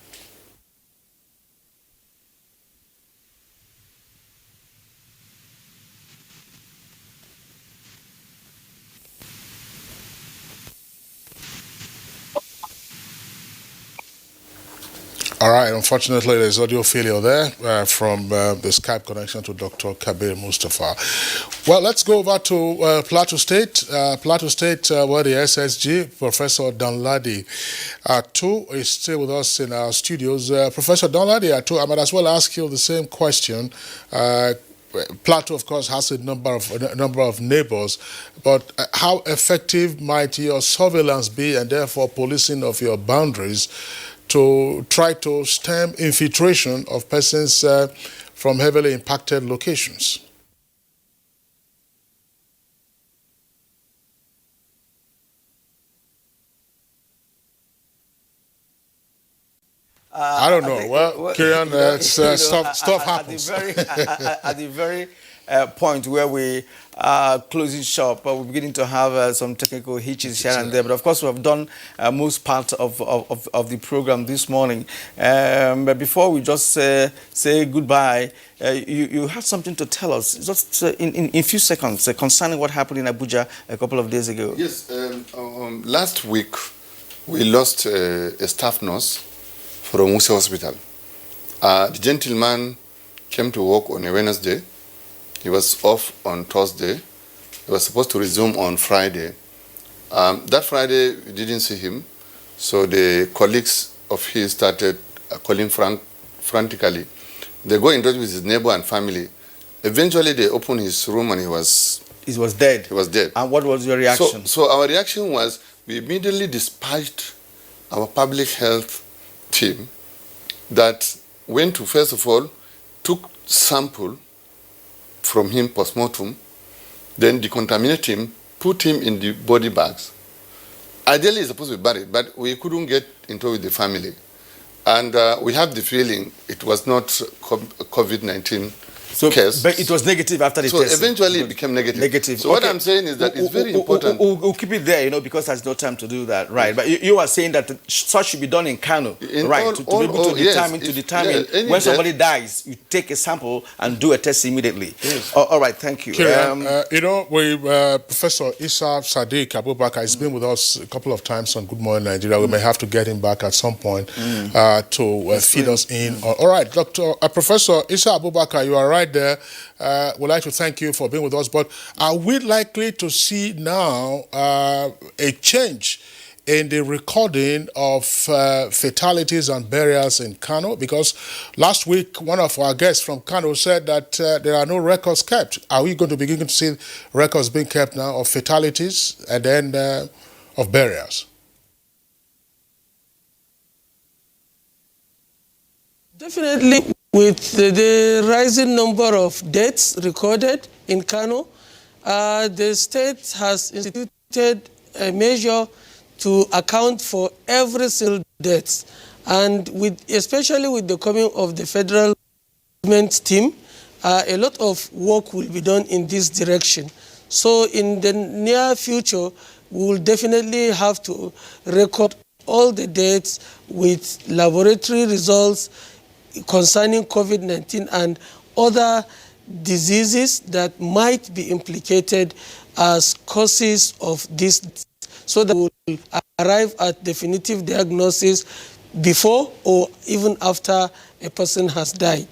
All right, unfortunately, there's audio failure there from the Skype connection to Dr. Kabir Mustafa. Well, let's go over to Plateau State. Plateau State, where the SSG, Professor Danladi Atu, is still with us in our studios. Professor Danladi Atu, I might as well ask you the same question. Plateau, of course, has a number of neighbors, but how effective might your surveillance be, and therefore policing of your boundaries, to try to stem infiltration of persons from heavily impacted locations? I don't know. Well, Kieran, stop happens. At the very point where we are closing shop, we're beginning to have some technical hitches here and there. But of course, we have done most part of the program this morning. But before we just say goodbye, you have something to tell us, just in a few seconds, concerning what happened in Abuja a couple of days ago. Yes, last week we lost a staff nurse from Muse Hospital. The gentleman came to work on a Wednesday. He was off on Thursday. He was supposed to resume on Friday. That Friday, we didn't see him, so the colleagues of his started calling frantically. They go in touch with his neighbor and family. Eventually, they opened his room and he was dead. He was dead. And what was your reaction? So our reaction was, we immediately dispatched our public health team that went to, first of all, took sample from him post-mortem, then decontaminate him, put him in the body bags. Ideally, he's supposed to be buried, but we couldn't get into with the family. And we have the feeling it was not COVID-19 case. But it was negative after the test. So eventually it became negative. So what I'm saying is that it's very important. We'll keep it there, because there's no time to do that, right? But you are saying that such should be done in Kano, right? To be able to determine when somebody dies, you take a sample and do a test immediately. Yes. All right, thank you. Professor Issa Sadiq Abubakar has been with us a couple of times on Good Morning Nigeria. We may have to get him back at some point to feed us in. All right, Professor Issa Abubakar, you are right there. We'd like to thank you for being with us, but are we likely to see now a change in the recording of fatalities and burials in Kano? Because last week, one of our guests from Kano said that there are no records kept. Are we going to begin to see records being kept now of fatalities and then of burials? Definitely, with the rising number of deaths recorded in Kano, the state has instituted a measure to account for every single death. And especially with the coming of the federal government team, a lot of work will be done in this direction. So in the near future, we will definitely have to record all the deaths with laboratory results concerning COVID-19 and other diseases that might be implicated as causes of this, so that we will arrive at definitive diagnosis before or even after a person has died.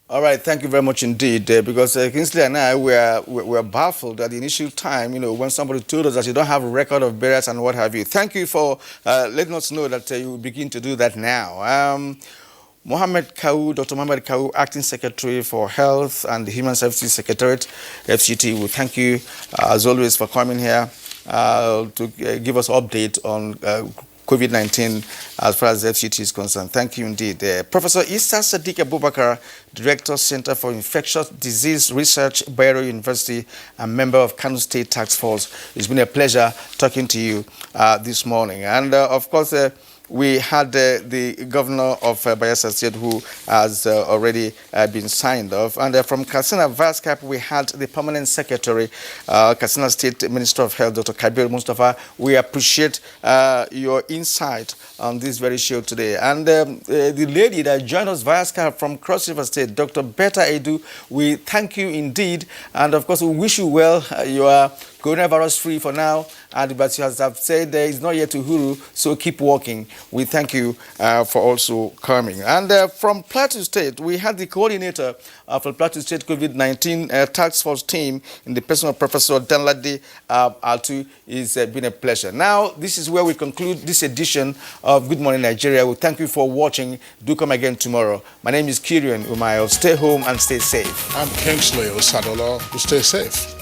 All right, thank you very much indeed, because Kingsley and I were baffled at the initial time, when somebody told us that you don't have a record of burials and what have you. Thank you for letting us know that you will begin to do that now. Mohammed Kau, Dr. Mohammed Kau, Acting Secretary for Health and the Human Services Secretariat, FCT, we thank you, as always, for coming here to give us an update on COVID-19 as far as FCT is concerned. Thank you indeed. Professor Issa Sadiq Abubakar, Director, Center for Infectious Disease Research, Bayero University, and member of Kano State Task Force. It's been a pleasure talking to you this morning. And of course, we had the governor of Bayelsa State, who has already been signed off. And from Katsina Vice Cap, we had the permanent secretary, Katsina State Minister of Health, Dr. Kabir Mustafa. We appreciate your insight on this very show today. And the lady that joined us Vice Cap from Cross River State, Dr. Betta Edu, we thank you indeed. And of course, we wish you well. You are coronavirus free for now, but as I've said, it's not yet to Uhuru, so keep walking. We thank you for also coming. And from Plateau State, we had the coordinator of the Plateau State COVID-19 task force team in the person of Professor Danladi Altu. It's been a pleasure. Now, this is where we conclude this edition of Good Morning Nigeria. We thank you for watching. Do come again tomorrow. My name is Kirian Umayo. Stay home and stay safe. I'm Kingsley Osadola. Stay safe.